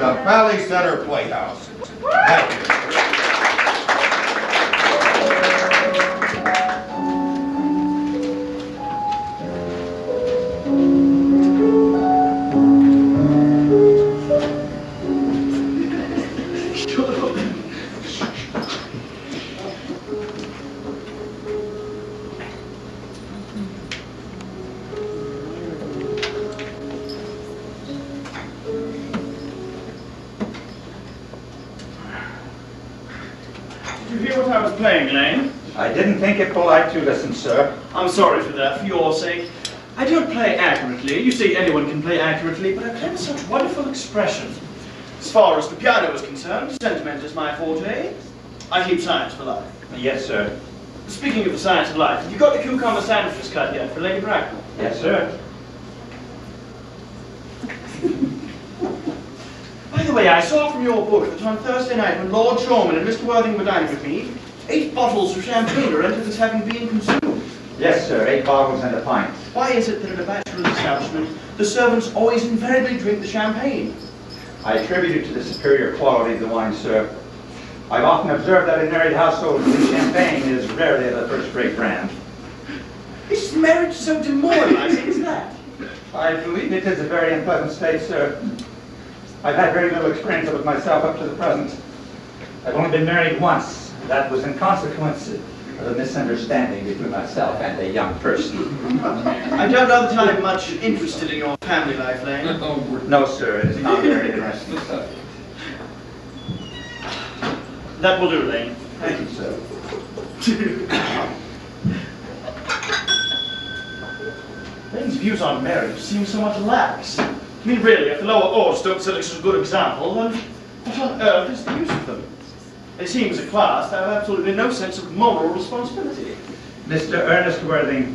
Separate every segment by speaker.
Speaker 1: the Valley Center Playhouse. Thank you.
Speaker 2: I didn't think it polite to listen, sir.
Speaker 3: I'm sorry for that, for your sake. I don't play accurately. You see, anyone can play accurately, but I play with such wonderful expression. As far as the piano is concerned, sentiment is my forte. I keep science for life.
Speaker 2: Yes, sir.
Speaker 3: Speaking of the science of life, have you got the cucumber sandwiches cut yet for Lady Bracknell?
Speaker 2: Yes, sir.
Speaker 3: By the way, I saw from your book that on Thursday night when Lord Shorman and Mr. Worthing were dining with me, 8 bottles of champagne are entered as having been consumed.
Speaker 2: Yes, sir. 8 bottles and a pint.
Speaker 3: Why is it that at a bachelor's establishment, the servants always invariably drink the champagne?
Speaker 2: I attribute it to the superior quality of the wine, sir. I've often observed that in married households, the champagne is rarely of the first-rate brand.
Speaker 3: Is marriage so demoralizing as that?
Speaker 2: I believe it is a very unpleasant state, sir. I've had very little experience of it myself up to the present. I've only been married once. That was in consequence of a misunderstanding between myself and a young person.
Speaker 3: I don't know that I'm much interested in your family life, Lane.
Speaker 2: No, sir, it is not very interesting.
Speaker 3: That will do, Lane.
Speaker 2: Thank you, sir.
Speaker 3: Lane's views on marriage seem somewhat lax. I mean, really, if the lower orders don't set us a good example, then what on earth is the use of them? They seem as a class to have absolutely no sense of moral responsibility.
Speaker 2: Mr. Ernest Worthing.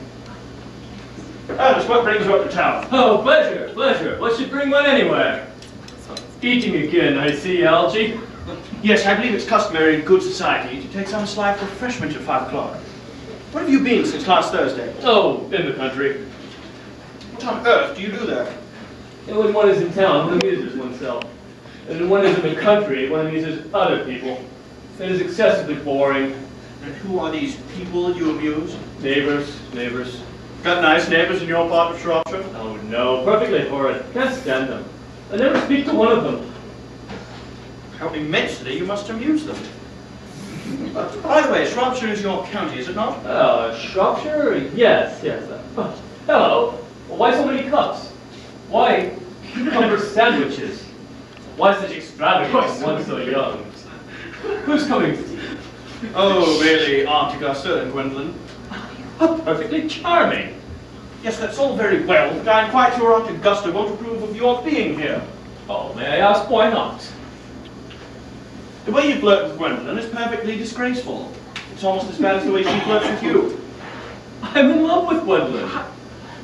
Speaker 3: Ernest, what brings you up to town?
Speaker 4: Oh, pleasure, pleasure. What should bring one anywhere? Eating again, I see, Algy.
Speaker 3: Yes, I believe it's customary in good society to take some slight refreshment at 5 o'clock. Where have you been since last Thursday?
Speaker 4: Oh, in the country.
Speaker 3: What on earth do you do there?
Speaker 4: And when one is in town, one amuses oneself. And when one is in the country, one amuses other people. It is excessively boring.
Speaker 3: And who are these people that you amuse?
Speaker 4: Neighbors, neighbors.
Speaker 3: Got nice neighbors in your part of Shropshire?
Speaker 4: Oh no, perfectly horrid. Can't stand them. I never speak to one of them.
Speaker 3: How immensely you must amuse them. By the way, Shropshire is your county, is it not?
Speaker 4: Shropshire? Yes, yes. Hello. Why so many cups? Why cucumber sandwiches? Why such extravagance, one so young? Who's coming to tea?
Speaker 3: Oh, really, Aunt Augusta and Gwendolyn?
Speaker 4: How perfectly charming.
Speaker 3: Yes, that's all very well, but I'm quite sure Aunt Augusta won't approve of your being here.
Speaker 4: Oh, may I ask why not?
Speaker 3: The way you flirt with Gwendolyn is perfectly disgraceful. It's almost as bad as the way she flirts with you.
Speaker 4: I'm in love with Gwendolyn.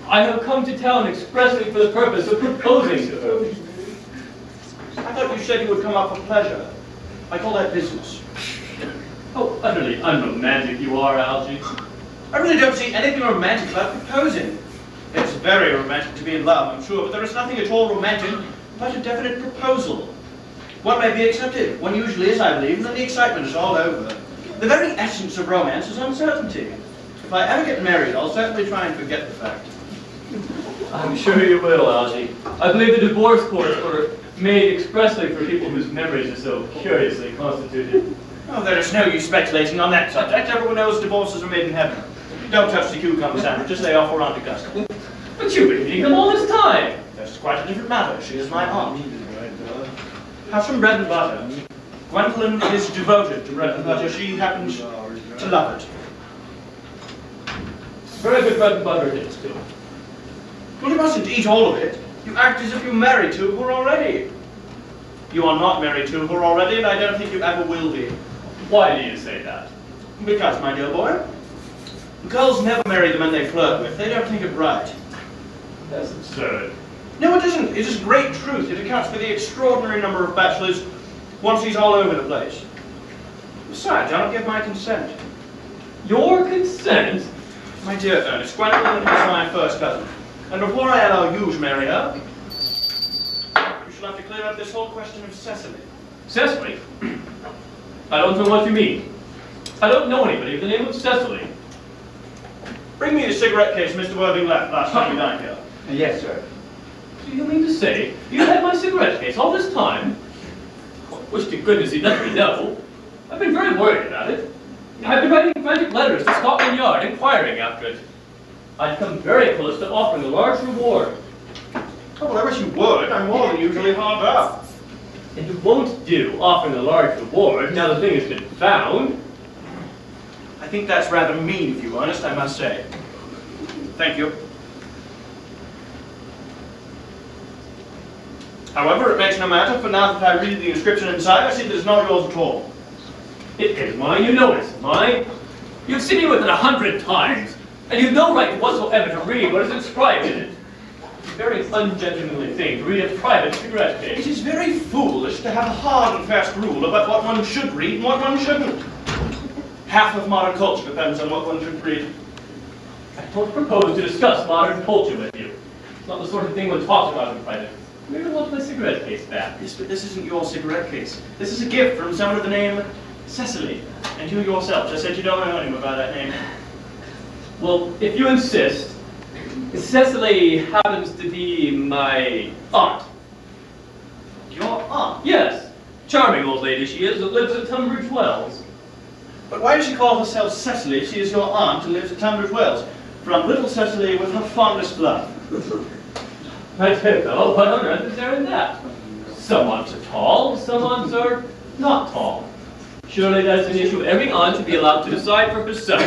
Speaker 4: I have come to town expressly for the purpose of proposing to her.
Speaker 3: I thought you said you would come up for pleasure. I call that business.
Speaker 4: How utterly unromantic you are, Algy.
Speaker 3: I really don't see anything romantic about proposing. It's very romantic to be in love, I'm sure, but there is nothing at all romantic about a definite proposal. One may be accepted. One usually is, I believe, and then the excitement is all over. The very essence of romance is uncertainty. If I ever get married, I'll certainly try and forget the fact.
Speaker 4: I'm sure you will, Algy. I believe the divorce courts were made expressly for people whose memories are so curiously constituted.
Speaker 3: Oh, there is no use speculating on that subject. Everyone knows divorces are made in heaven. Don't touch the cucumber sandwiches, they are for Aunt Augusta.
Speaker 4: But you've been eating them all this time.
Speaker 3: That's quite a different matter. She is my aunt. Have some bread and butter. Gwendolyn is devoted to bread and butter. She happens to love it.
Speaker 4: Very good bread and butter it is, too.
Speaker 3: Well, you mustn't eat all of it. You act as if you're married to her already. You are not married to her already, and I don't think you ever will be.
Speaker 4: Why do you say that?
Speaker 3: Because, my dear boy, girls never marry the men they flirt with. They don't think it right.
Speaker 4: That's absurd.
Speaker 3: No, it isn't. It is great truth. It accounts for the extraordinary number of bachelors one sees all over the place. Besides, I don't give my consent.
Speaker 4: Your consent?
Speaker 3: My dear Ernest, Gwendolyn is my first cousin. And before I allow you to marry her, you shall have to clear clear up this whole question of Cecily.
Speaker 4: Cecily? I don't know what you mean. I don't know anybody with the name of Cecily.
Speaker 3: Bring me the cigarette case Mr. Worthing left last time we dined here.
Speaker 2: Yes, sir.
Speaker 4: Do you mean to say you had my cigarette case all this time? Wish to goodness he'd let me know. I've been very worried about it. I've been writing frantic letters to Scotland Yard inquiring after it. I'd come very close to offering a large reward.
Speaker 3: Oh, well, I wish you would. I'm more than usually hard up.
Speaker 4: It won't do offering a large reward now the thing has been found.
Speaker 3: I think that's rather mean of you, Ernest, I must say. Thank you. However, it makes no matter, for now that I read the inscription inside, I see that it's not yours at all.
Speaker 4: It is mine, you know it's mine. You've seen me with it 100 times, and you've no right whatsoever to read what is inscribed in it. It's a very ungentlemanly thing to read a private cigarette
Speaker 3: It
Speaker 4: case.
Speaker 3: is very foolish to have a hard and fast rule about what one should read and what one shouldn't. Half of modern culture depends on what one should read.
Speaker 4: I don't propose to discuss modern culture with you. It's not the sort of thing one talks about in private. I merely want my cigarette case back.
Speaker 3: Yes, but this isn't your cigarette case. This is a gift from someone with the name Cecily. And you yourself just said you don't know anyone by that name.
Speaker 4: Well, if you insist, Cecily happens to be my aunt.
Speaker 3: Your aunt?
Speaker 4: Yes, charming old lady she is that lives at Tunbridge Wells.
Speaker 3: But why does she call herself Cecily if she is your aunt and lives at Tunbridge Wells? From little Cecily with her fondest love.
Speaker 4: I don't know, what on earth is there in that? Some aunts are tall, some aunts are not tall. Surely that is an issue every aunt should be allowed to decide for herself.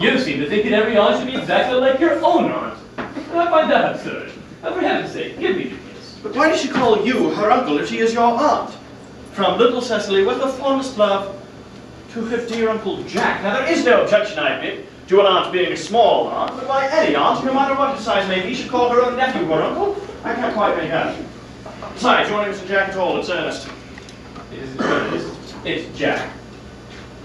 Speaker 4: You seem to think that every aunt should be exactly like your own aunt. And I find that absurd. And for heaven's sake, give me the case.
Speaker 3: But why does she call you her uncle if she is your aunt? From little Cecily with her fondest love to her dear Uncle Jack. Now there is no objection, I admit, to an aunt being a small aunt, but why any aunt, no matter what her size may be, should call her own nephew her uncle? I can't quite make out. Besides, your name isn't Jack at all, it's Ernest.
Speaker 4: It isn't Ernest, it's Jack.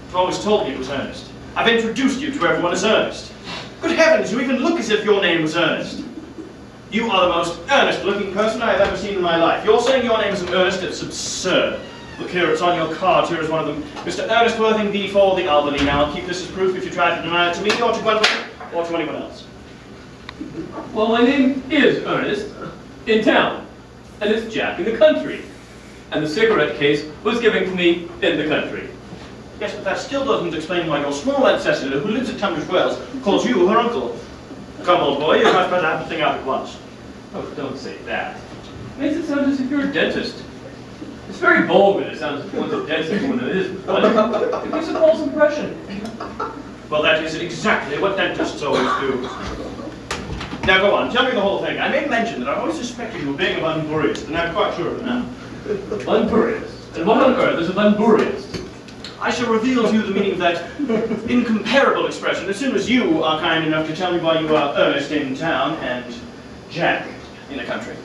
Speaker 3: I've always told me it was Ernest. I've introduced you to everyone as Ernest. Good heavens, you even look as if your name was Ernest. You are the most earnest-looking person I have ever seen in my life. You're saying your name isn't Ernest? It's absurd. Look here, it's on your cards. Here is one of them. Mr. Earnest Worthing V4, the Albany. Now, I'll keep this as proof if you try to deny it to me, or to Gwendolyn, or to anyone else.
Speaker 4: Well, my name is Ernest, in town, and it's Jack in the country. And the cigarette case was given to me in the country.
Speaker 3: Yes, but that still doesn't explain why your small Aunt Cecily, who lives at Tunbridge Wells, calls you her uncle. Come, old boy, you might better have the thing out at once.
Speaker 4: Oh, don't say that. It makes it sound as if you're a dentist. It's very vulgar to sound as if one's a dentist when it isn't one. It gives a false impression.
Speaker 3: Well, that is exactly what dentists always do. Now go on, tell me the whole thing. I made mention that I've always suspected you of being a Van Buryist, and I'm quite sure of it now.
Speaker 4: Van Buryist? And what on earth is a Van Buryist?
Speaker 3: I shall reveal to you the meaning of that incomparable expression as soon as you are kind enough to tell me why you are Ernest in town and Jack in the country.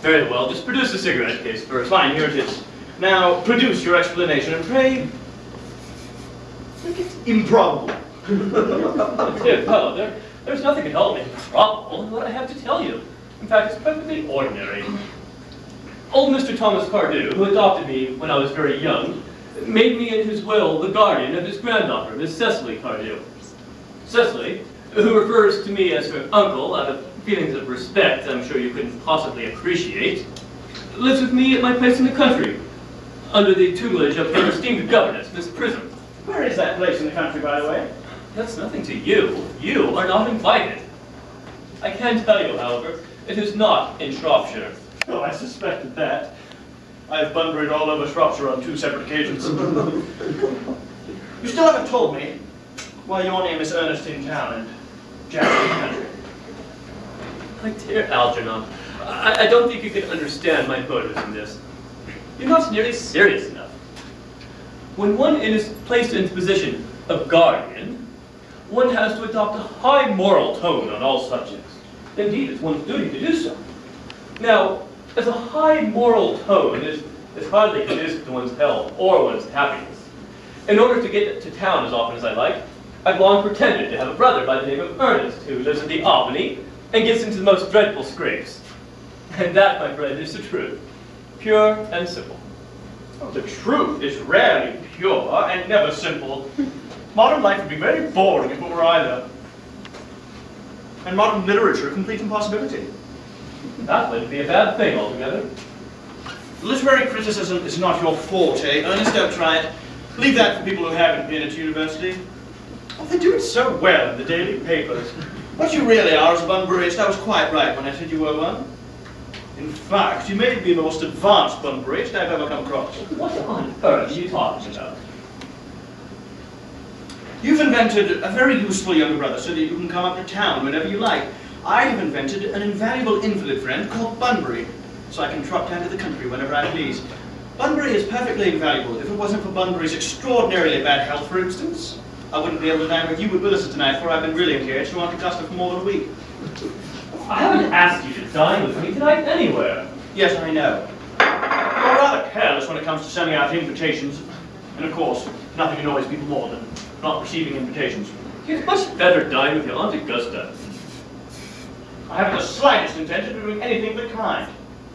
Speaker 4: Very well, just produce the cigarette case first.
Speaker 3: Fine, here it is. Now, produce your explanation, and pray, make it improbable.
Speaker 4: Dear fellow, there's nothing at all improbable in what I have to tell you. In fact, it's perfectly ordinary. Old Mr. Thomas Cardew, who adopted me when I was very young, made me in his will the guardian of his granddaughter, Miss Cecily Cardew. Cecily, who refers to me as her uncle out of feelings of respect I'm sure you couldn't possibly appreciate, lives with me at my place in the country, under the tutelage of her esteemed governess, Miss Prism.
Speaker 3: Where is that place in the country, by the way?
Speaker 4: That's nothing to you. You are not invited. I can tell you, however, it is not in Shropshire.
Speaker 3: Oh, I suspected that. I've bundled all over Shropshire on 2 separate occasions. You still haven't told me why your name is Ernest in town and Jack in the country.
Speaker 4: My dear Algernon, I don't think you can understand my motives in this. You're not nearly serious enough. When one is placed in the position of guardian, one has to adopt a high moral tone on all subjects. Indeed, it's one's duty to do so. Now, as a high moral tone is hardly conducive to one's health or one's happiness. In order to get to town as often as I like, I've long pretended to have a brother by the name of Earnest who lives at the Albany and gets into the most dreadful scrapes. And that, my friend, is the truth. Pure and simple.
Speaker 3: The truth is rarely pure and never simple. Modern life would be very boring if it were either. And modern literature a complete impossibility.
Speaker 4: That wouldn't be a bad thing altogether.
Speaker 3: Literary criticism is not your forte. Ernest, don't try it. Leave that for people who haven't been at university. Oh, they do it so well in the daily papers. What you really are is a Bunburyist. I was quite right when I said you were one. In fact, you may be the most advanced Bunburyist I've ever come across.
Speaker 4: What on earth are you talking about?
Speaker 3: You've invented a very useful younger brother so that you can come up to town whenever you like. I have invented an invaluable invalid friend called Bunbury, so I can trot down to the country whenever I please. Bunbury is perfectly invaluable. If it wasn't for Bunbury's extraordinarily bad health, for instance, I wouldn't be able to dine with you at Willis's tonight, for I've been really engaged to Aunt Augusta for more than a week.
Speaker 4: I haven't asked you to dine with me tonight anywhere.
Speaker 3: Yes, I know. You're rather careless when it comes to sending out invitations. And of course, nothing annoys people more than not receiving invitations.
Speaker 4: You'd much better dine with your Aunt Augusta.
Speaker 3: I haven't the slightest intention of doing anything of the kind.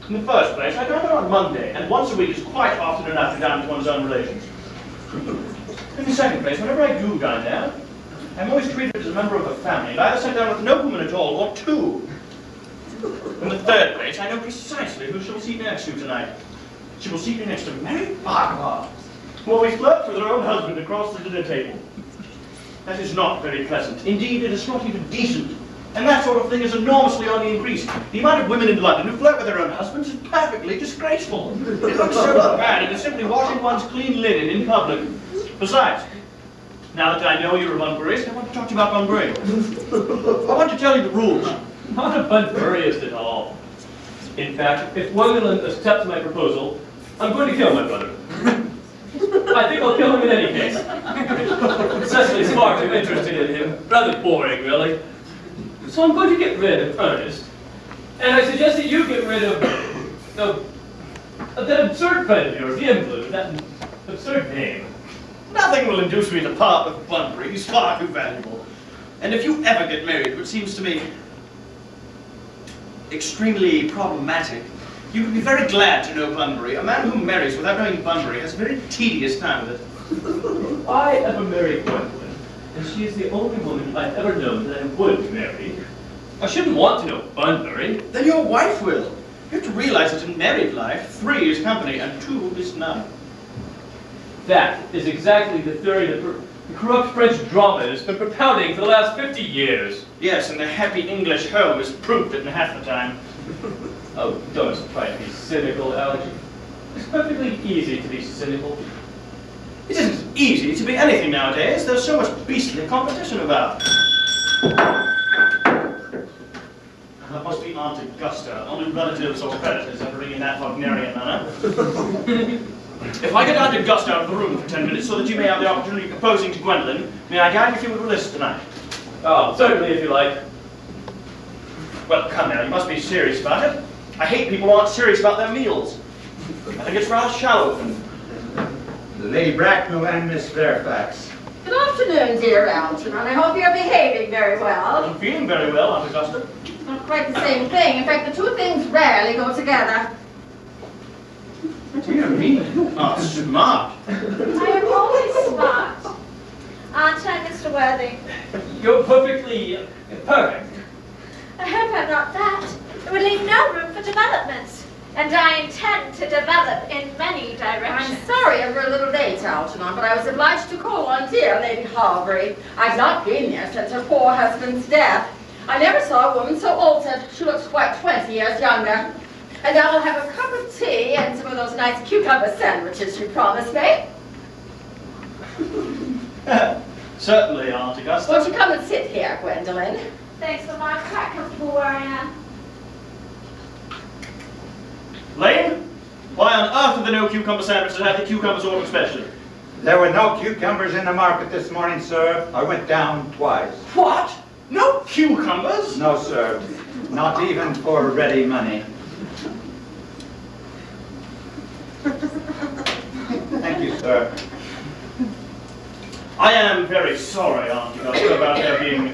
Speaker 3: In the first place, I dine there on Monday, and once a week is quite often enough to dine with one's own relations. In the second place, whenever I do dine there, I'm always treated as a member of the family, and either sent down with no woman at all, or two. In the third place, I know precisely who she will seat next to tonight. She will seat me next to Mary Farquhar, who always flirts with her own husband across the dinner table. That is not very pleasant. Indeed, it is not even decent. And that sort of thing is enormously on the increase. The amount of women in London who flirt with their own husbands is perfectly disgraceful. It looks so bad, it is simply washing one's clean linen in public. Besides, now that I know you're a Bunburyist, I want to talk to you about Bunbury. I want to tell you the rules.
Speaker 4: Not a Bunburyist at all. In fact, if Wonderland accepts my proposal, I'm going to kill my brother. I think I'll kill him in any case. Cecily's far too interested in him. Rather boring, really. So I'm going to get rid of Ernest. And I suggest that you get rid of that absurd friend of yours, the invalid, that absurd name.
Speaker 3: Nothing will induce me to part with Bunbury. He's far too valuable. And if you ever get married, which seems to me extremely problematic, you would be very glad to know Bunbury. A man who marries without knowing Bunbury has a very tedious time with it.
Speaker 4: I ever married Gwendolyn, and she is the only woman I've ever known that I would marry. I shouldn't want to know Bunbury.
Speaker 3: Then your wife will. You have to realize that in married life, 3 is company and 2 is none.
Speaker 4: That is exactly the theory that the corrupt French drama has been propounding for the last 50 years.
Speaker 3: Yes, and the happy English home has proved it in half the time.
Speaker 4: Oh, don't try to be cynical, Alex. It's perfectly easy to be cynical.
Speaker 3: It isn't easy to be anything nowadays. There's so much beastly competition about. That must be Aunt Augusta. Only relatives or creditors ever ring in that Wagnerian manner. If I get Aunt Augusta out of the room for 10 minutes so that you may have the opportunity of proposing to Gwendolyn, may I dine with you at Willis tonight?
Speaker 4: Oh, certainly if you like.
Speaker 3: Well, come now, you must be serious about it. I hate people who aren't serious about their meals. I think it's rather shallow of them.
Speaker 2: Lady Bracknell and Miss Fairfax.
Speaker 5: Good afternoon, dear Algernon. I hope you're behaving very well.
Speaker 3: I'm feeling very well, Aunt Augusta.
Speaker 5: Not quite the same thing. In fact, the two things rarely go together.
Speaker 3: Dear me, you are smart.
Speaker 6: I am always smart. Aren't I, Mr. Worthing?
Speaker 4: You're perfectly perfect.
Speaker 6: I hope I'm not that. It would leave no room for development. And I intend to develop in many directions.
Speaker 5: I'm sorry I'm a little late, Algernon, but I was obliged to call on dear Lady Harbury. I've not been there since her poor husband's death. I never saw a woman so altered. She looks quite 20 years younger. And now I'll have a cup of tea and some of those nice cucumber sandwiches you promised me.
Speaker 3: Certainly, Aunt Augusta.
Speaker 5: Won't you come and sit here, Gwendolyn?
Speaker 6: Thanks, but I'm quite comfortable where I am.
Speaker 3: Lane, why on earth are there no cucumber sandwiches? I have the cucumbers ordered specially.
Speaker 2: There were no cucumbers in the market this morning, sir. I went down twice.
Speaker 3: What? No cucumbers?
Speaker 2: No, sir. Not even for ready money. Thank you, sir.
Speaker 3: I am very sorry, Aunt Augusta, about there being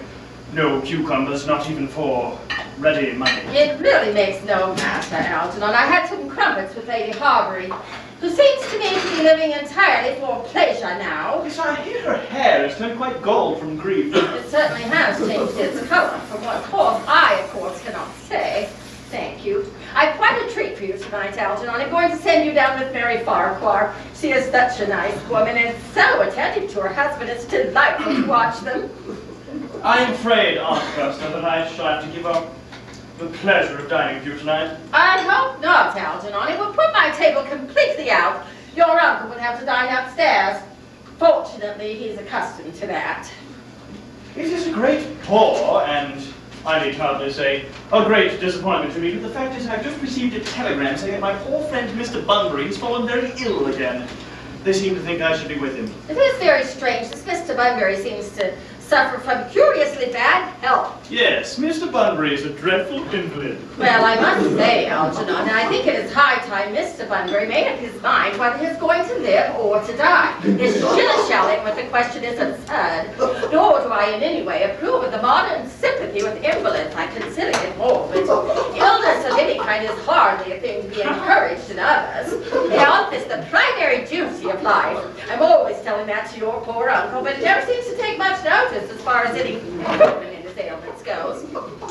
Speaker 3: no cucumbers, not even for ready money.
Speaker 5: It really makes no matter, Algernon. I had some crumpets with Lady Harbury, who seems to me to be living entirely for pleasure now.
Speaker 3: Yes, I hear her hair has turned quite gold from grief.
Speaker 5: It certainly has changed its color, from what cause I, of course, cannot say. Thank you. I've quite a treat for you tonight, Algernon. I'm going to send you down with Mary Farquhar. She is such a nice woman and so attentive to her husband. It's delightful to watch them.
Speaker 3: I'm afraid, Aunt Augusta, that I shall have to give up the pleasure of dining with you tonight.
Speaker 5: I hope not, Algernon. It would put my table completely out. Your uncle would have to dine upstairs. Fortunately, he's accustomed to that.
Speaker 3: It is a great bore, and I need hardly say a great disappointment to me, but the fact is I've just received a telegram saying that my poor friend Mr. Bunbury has fallen very ill again. They seem to think I should be with him.
Speaker 5: It is very strange. This Mr. Bunbury seems to suffer from curiously bad health.
Speaker 3: Yes, Mr. Bunbury is a dreadful invalid.
Speaker 5: Well, I must say, Algernon, I think it is high time Mr. Bunbury made up his mind whether he's going to live or to die. This shilly-shallying with the question is absurd, nor do I in any way approve of the modern sympathy with invalids. I consider it morbid. Illness of any kind is hardly a thing to be encouraged in others. Health is the primary duty of life. I'm always telling that to your poor uncle, but he never seems to take much notice as far as any improvement in his ailments goes.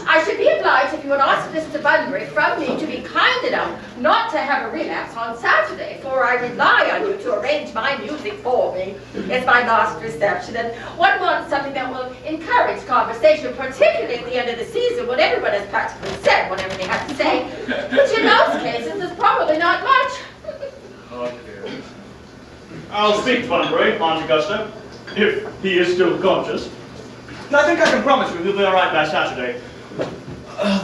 Speaker 5: I should be obliged if you would ask Mr. Bunbury from me to be kind enough not to have a relapse on Saturday, for I rely on you to arrange my music for me. It's my last reception, and one wants something that will encourage conversation, particularly at the end of the season when everyone has practically said whatever they have to say, which in most cases is probably not much.
Speaker 3: Okay. I'll speak to Bunbury, Aunt Augusta, if he is still conscious. And I think I can promise you he'll be all right by Saturday.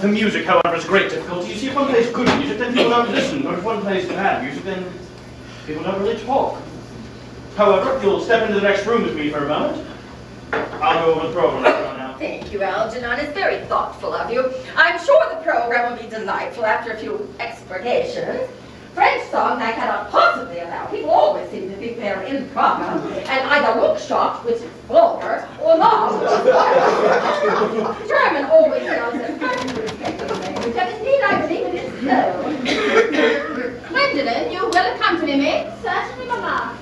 Speaker 3: The music, however, is a great difficulty. You see, if one plays good music, then people don't listen. But if one plays bad music, then people don't really talk. However, if you'll step into the next room with me for a moment, I'll go over the program now.
Speaker 5: Thank you, Algernon. It's very thoughtful of you. I'm sure the program will be delightful after a few explanations. French songs I cannot possibly allow. People always seem to think they're improper, and either look shocked, which is vulgar, or laugh, which is vulgar. German always sounds a perfectly respectable language, and indeed I believe it is so. Gwendolyn, you will accompany me?
Speaker 6: Certainly, Mamma.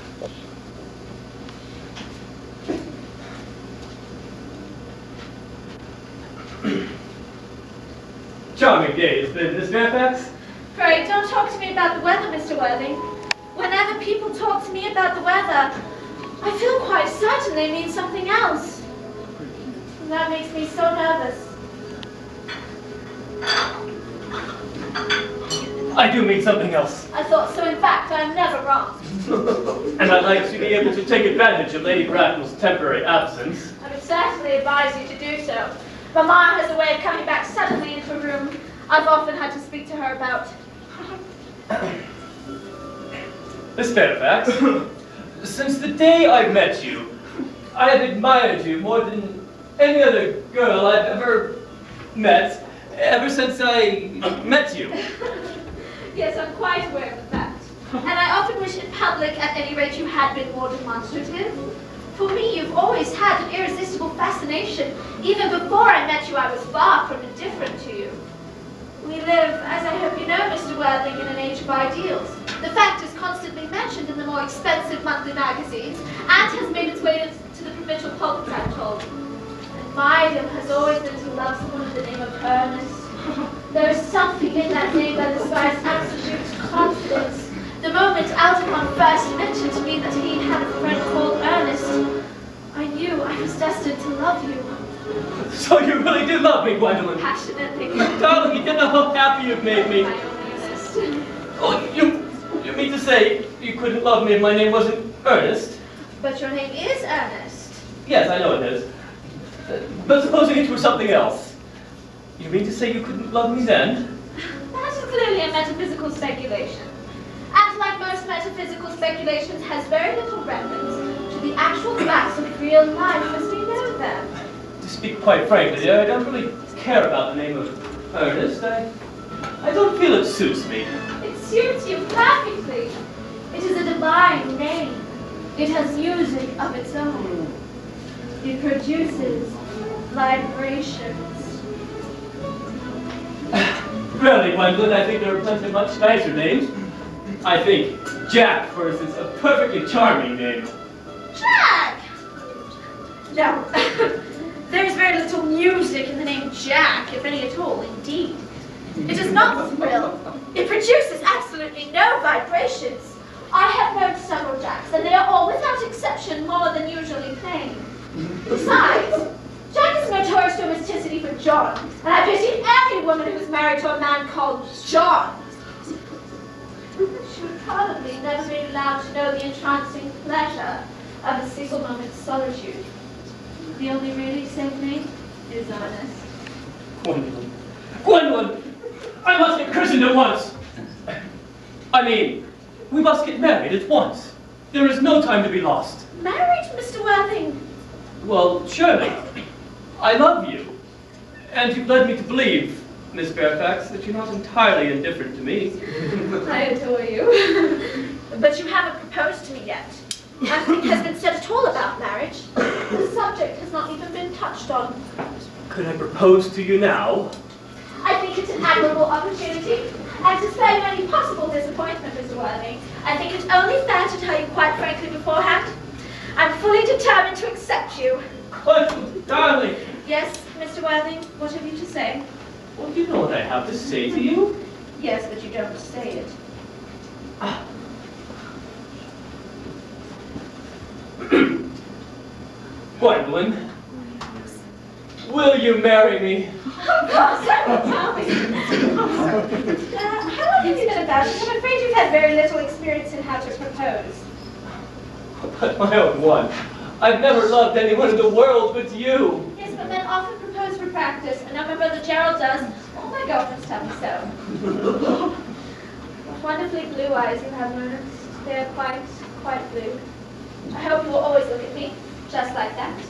Speaker 4: Charming day, isn't it, Miss Fairfax?
Speaker 6: Pray, don't talk to me about the weather, Mr. Worthing. Whenever people talk to me about the weather, I feel quite certain they mean something else. And that makes me so nervous.
Speaker 4: I do mean something else.
Speaker 6: I thought so. In fact, I'm never wrong.
Speaker 4: And I'd like to be able to take advantage of Lady Bracknell's temporary absence.
Speaker 6: I would certainly advise you to do so. Mamma has a way of coming back suddenly into a room I've often had to speak to her about.
Speaker 4: Miss Fairfax, since the day I met you, I have admired you more than any other girl I've ever met, ever since I met you.
Speaker 6: Yes, I'm quite aware of the fact. And I often wish in public, at any rate, you had been more demonstrative. For me, you've always had an irresistible fascination. Even before I met you, I was far from indifferent to you. We live, as I hope you know, Mr. Worthing, in an age of ideals. The fact is constantly mentioned in the more expensive monthly magazines and has made its way to the provincial pulpits, I'm told. And my ideal has always been to love someone of the name of Earnest. There is something in that name that inspires absolute confidence. The moment Algernon first mentioned to me that he had a friend called Earnest, I knew I was destined to love you.
Speaker 4: So you really do love me, Gwendolyn?
Speaker 6: Passionately.
Speaker 4: Darling, you don't know how happy you've made me.
Speaker 6: My own Ernest.
Speaker 4: Oh, you mean to say you couldn't love me if my name wasn't Earnest?
Speaker 6: But your name is Earnest.
Speaker 4: Yes, I know it is. But supposing it were something else. You mean to say you couldn't love me then?
Speaker 6: That is clearly a metaphysical speculation. And like most metaphysical speculations, has very little reference to the actual facts of real life as we know them.
Speaker 4: To speak quite frankly, I don't really care about the name of Earnest. I don't feel it suits me.
Speaker 6: It suits you perfectly. It is a divine name. It has music of its own. It produces vibrations.
Speaker 4: Really, Gwendolyn, I think there are plenty of much nicer names. I think Jack, for instance, a perfectly charming name.
Speaker 6: Jack! No. There's very little music in the name Jack, if any at all, indeed. It does not thrill. It produces absolutely no vibrations. I have known several Jacks, and they are all, without exception, more than usually plain. Besides, Jack is notorious domesticity for John, and I pity every woman who is married to a man called John. She would probably never be allowed to know the entrancing pleasure of a single moment's solitude. The only really safe name is Earnest.
Speaker 4: Gwendolyn. Gwendolyn! I must get christened at once! I mean, we must get married at once. There is no time to be lost.
Speaker 6: Married, Mr. Worthing?
Speaker 4: Well, surely. I love you. And you've led me to believe, Miss Fairfax, that you're not entirely indifferent to me.
Speaker 6: I adore you. But you haven't proposed to me yet. Nothing has been said at all about marriage. The subject has not even been touched on.
Speaker 4: Could I propose to you now?
Speaker 6: I think it's an admirable opportunity. And to spare you any possible disappointment, Mr. Worthing, I think it's only fair to tell you quite frankly beforehand. I'm fully determined to accept you.
Speaker 4: Gwendolyn, darling!
Speaker 6: Yes, Mr. Worthing, what have you to say?
Speaker 4: Well, you know what I have to say to you.
Speaker 6: Yes, but you don't say it.
Speaker 4: Gwendolyn, will you marry me?
Speaker 6: Of course, I will tell me. How long have you been about it? I'm afraid you've had very little experience in how to propose.
Speaker 4: But my own one, I've never loved anyone in the world but you.
Speaker 6: Yes, but men often propose for practice, and now my brother Gerald does. All my girlfriends tell me so. What wonderfully blue eyes you have, Earnest. They are quite blue. I hope you will always look at me, just like that.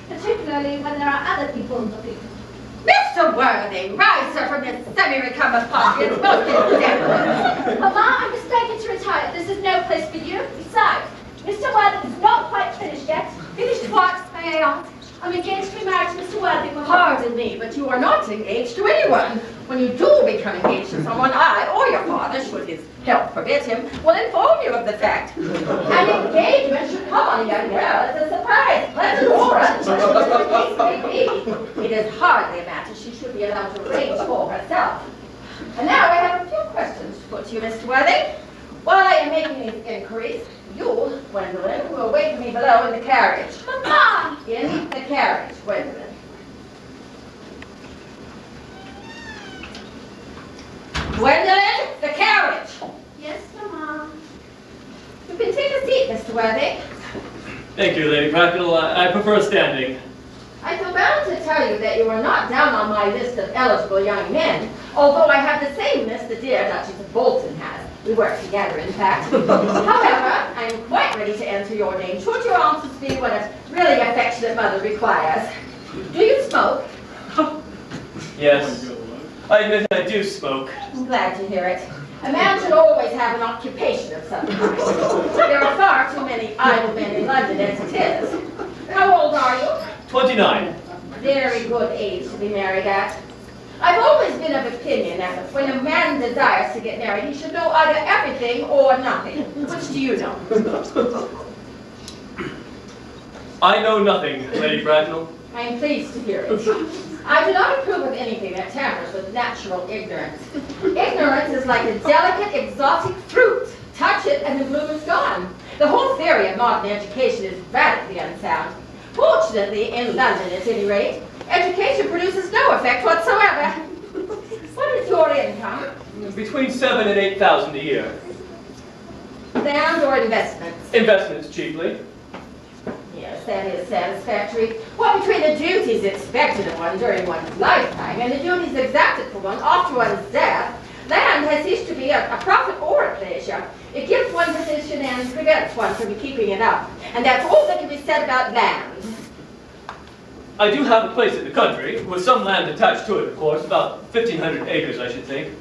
Speaker 6: Particularly when there are other people looking.
Speaker 5: Mr. Worthing, rise, sir, from this semi-recumbent posture. It's most indifferent.
Speaker 6: Mamma, I must beg you to retire. This is no place for you. Besides, Mr. Worthing is not quite finished yet.
Speaker 5: Finished what, may I ask?
Speaker 6: I'm engaged to be married to Mr. Worthing. Mamma.
Speaker 5: Pardon me, but you are not engaged to anyone. When you do become engaged to someone, I or your father, should his health permit him, will inform you of the fact. An engagement should come on a young girl as a surprise, pleasant or unpleasant, as the case may be. It is hardly a matter she should be allowed to arrange for herself. And now I have a few questions to put to you, Mr. Worthing. While I am making these inquiries, you, Gwendolyn, will wait for me below in the carriage.
Speaker 6: Mamma!
Speaker 5: In the carriage, Gwendolyn. Gwendolyn, the carriage.
Speaker 6: Yes, Mamma.
Speaker 5: You can take a seat, Mr. Worthing.
Speaker 4: Thank you, Lady Bracknell. I prefer standing.
Speaker 5: I feel bound to tell you that you are not down on my list of eligible young men, although I have the same list the dear Duchess of Bolton has. We work together, in fact. However, I am quite ready to enter your name, should your answers be what a really affectionate mother requires. Do you smoke?
Speaker 4: Yes. I admit I do smoke.
Speaker 5: I'm glad to hear it. A man should always have an occupation of some kind. There are far too many idle men in London as it is. How old are you?
Speaker 4: 29.
Speaker 5: Very good age to be married at. I've always been of opinion that when a man desires to get married, he should know either everything or nothing. Which do you know?
Speaker 4: I know nothing, Lady Bracknell.
Speaker 5: I am pleased to hear it. I do not approve of anything that tampers with natural ignorance. Ignorance is like a delicate, exotic fruit. Touch it and the bloom is gone. The whole theory of modern education is radically unsound. Fortunately, in London at any rate, education produces no effect whatsoever. What is your income?
Speaker 4: Between 7,000 and 8,000 a year.
Speaker 5: Land or investments?
Speaker 4: Investments, chiefly.
Speaker 5: Yes, that is satisfactory. What between the duties expected of one during one's lifetime and the duties exacted for one after one's death, land has ceased to be a profit or a pleasure. It gives one position and prevents one from keeping it up. And that's all that can be said about land.
Speaker 4: I do have a place in the country, with some land attached to it, of course, about 1,500 acres, I should think.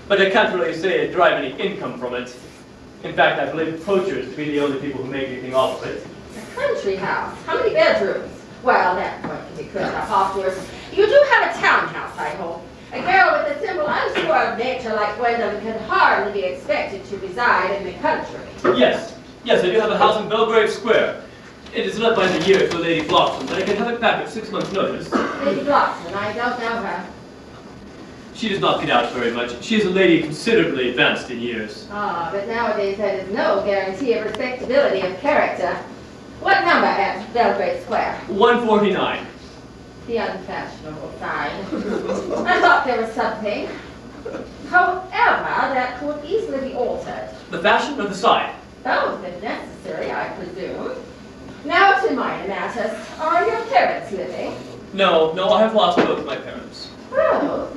Speaker 4: But I can't really say I derive any income from it. In fact, I believe poachers to be the only people who make anything off of it.
Speaker 5: A country house. How many bedrooms? Well, that point can be cleared up afterwards. You do have a townhouse, I hope. A girl with a simple, unspoiled nature like Gwendolyn could hardly be expected to reside in the country.
Speaker 4: Yes, yes, I do have a house in Belgrave Square. It is let by the year to a Lady Bloxham, but I can have it back at 6 months' notice.
Speaker 5: Lady Bloxham, I don't know her.
Speaker 4: She does not get out very much. She is a lady considerably advanced in years.
Speaker 5: Ah, but nowadays that is no guarantee of respectability of character. What number at Belgrave Square?
Speaker 4: 149.
Speaker 5: The unfashionable side. I thought there was something. However, that could easily be altered.
Speaker 4: The fashion or the side?
Speaker 5: Both, if necessary, I presume. Now to minor matters. Are your parents living?
Speaker 4: No, I have lost both my parents.
Speaker 5: Well,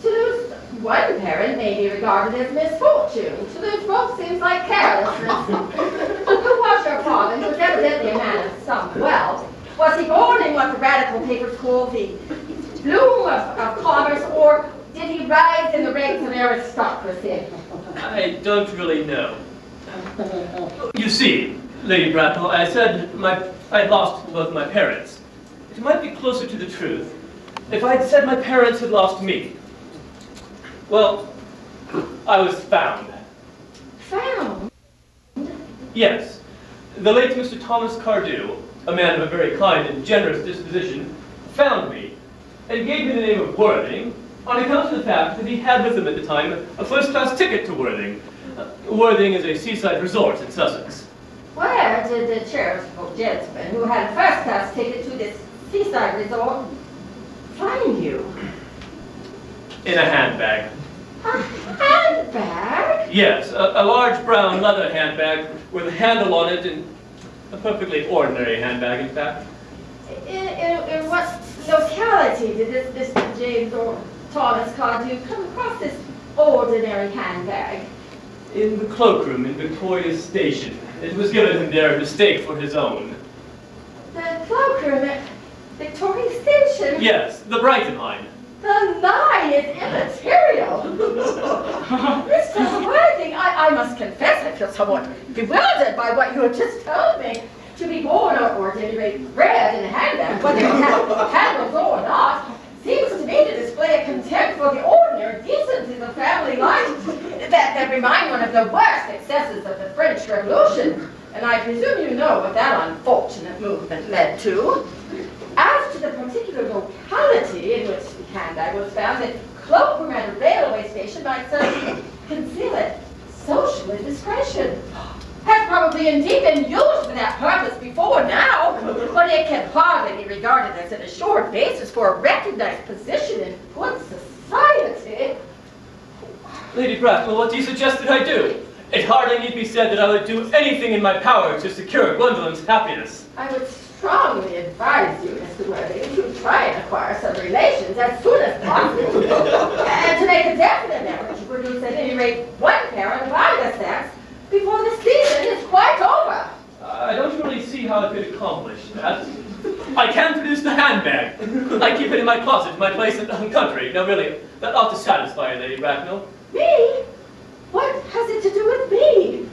Speaker 5: to lose one parent may be regarded as misfortune. To lose both seems like carelessness. Who was your father? He was evidently a man of some wealth. Was he born in what the radical papers call the bloom of commerce, or did he rise in the ranks of aristocracy?
Speaker 4: I don't really know. You see, Lady Bracknell, I said I had lost both my parents. It might be closer to the truth if I had said my parents had lost me. Well, I was found.
Speaker 5: Found?
Speaker 4: Yes. The late Mr. Thomas Cardew, a man of a very kind and generous disposition, found me and gave me the name of Worthing on account of the fact that he had with him at the time a first-class ticket to Worthing. Worthing is a seaside resort in Sussex.
Speaker 5: Where did the charitable gentleman who had a first-class ticket to this seaside resort find you?
Speaker 4: In a handbag.
Speaker 5: A handbag?
Speaker 4: Yes, a large brown leather handbag with a handle on it, and a perfectly ordinary handbag, in fact.
Speaker 5: In what locality did this Mr. James or Thomas Cardew come across this ordinary handbag?
Speaker 4: In the cloakroom in Victoria's Station. It was given him there in mistake for his own.
Speaker 5: The cloakroom at Victoria Station?
Speaker 4: Yes, the Brighton line.
Speaker 5: The line is immaterial. Mr. Worthing, I must confess I feel somewhat bewildered by what you have just told me. To be born or at any rate bred in a handbag, whether it has handles or not, seems to me to display a contempt for the ordinary decencies of family life that remind one of the worst excesses of the French Revolution. And I presume you know what that unfortunate movement led to. As to the particular locality in which the handbag was found, the cloakroom at a railway station might certainly conceal it. Social indiscretion has probably indeed been used for that purpose before now, but it can hardly be regarded as an assured basis for a recognized position in good society.
Speaker 4: Lady Bracknell, what do you suggest that I do? It hardly need be said that I would do anything in my power to secure Gwendolyn's happiness.
Speaker 5: I would strongly advise you, Mr. Worthing, to try and acquire some relations as soon as possible, and to make a definite effort to produce at any rate one parent of either sex before the season is quite over.
Speaker 4: I don't really see how I could accomplish that. I can produce the handbag. I keep it in my closet in my place in the country. Now really, that ought to satisfy you, Lady Bracknell.
Speaker 5: Me? What has it to do with me?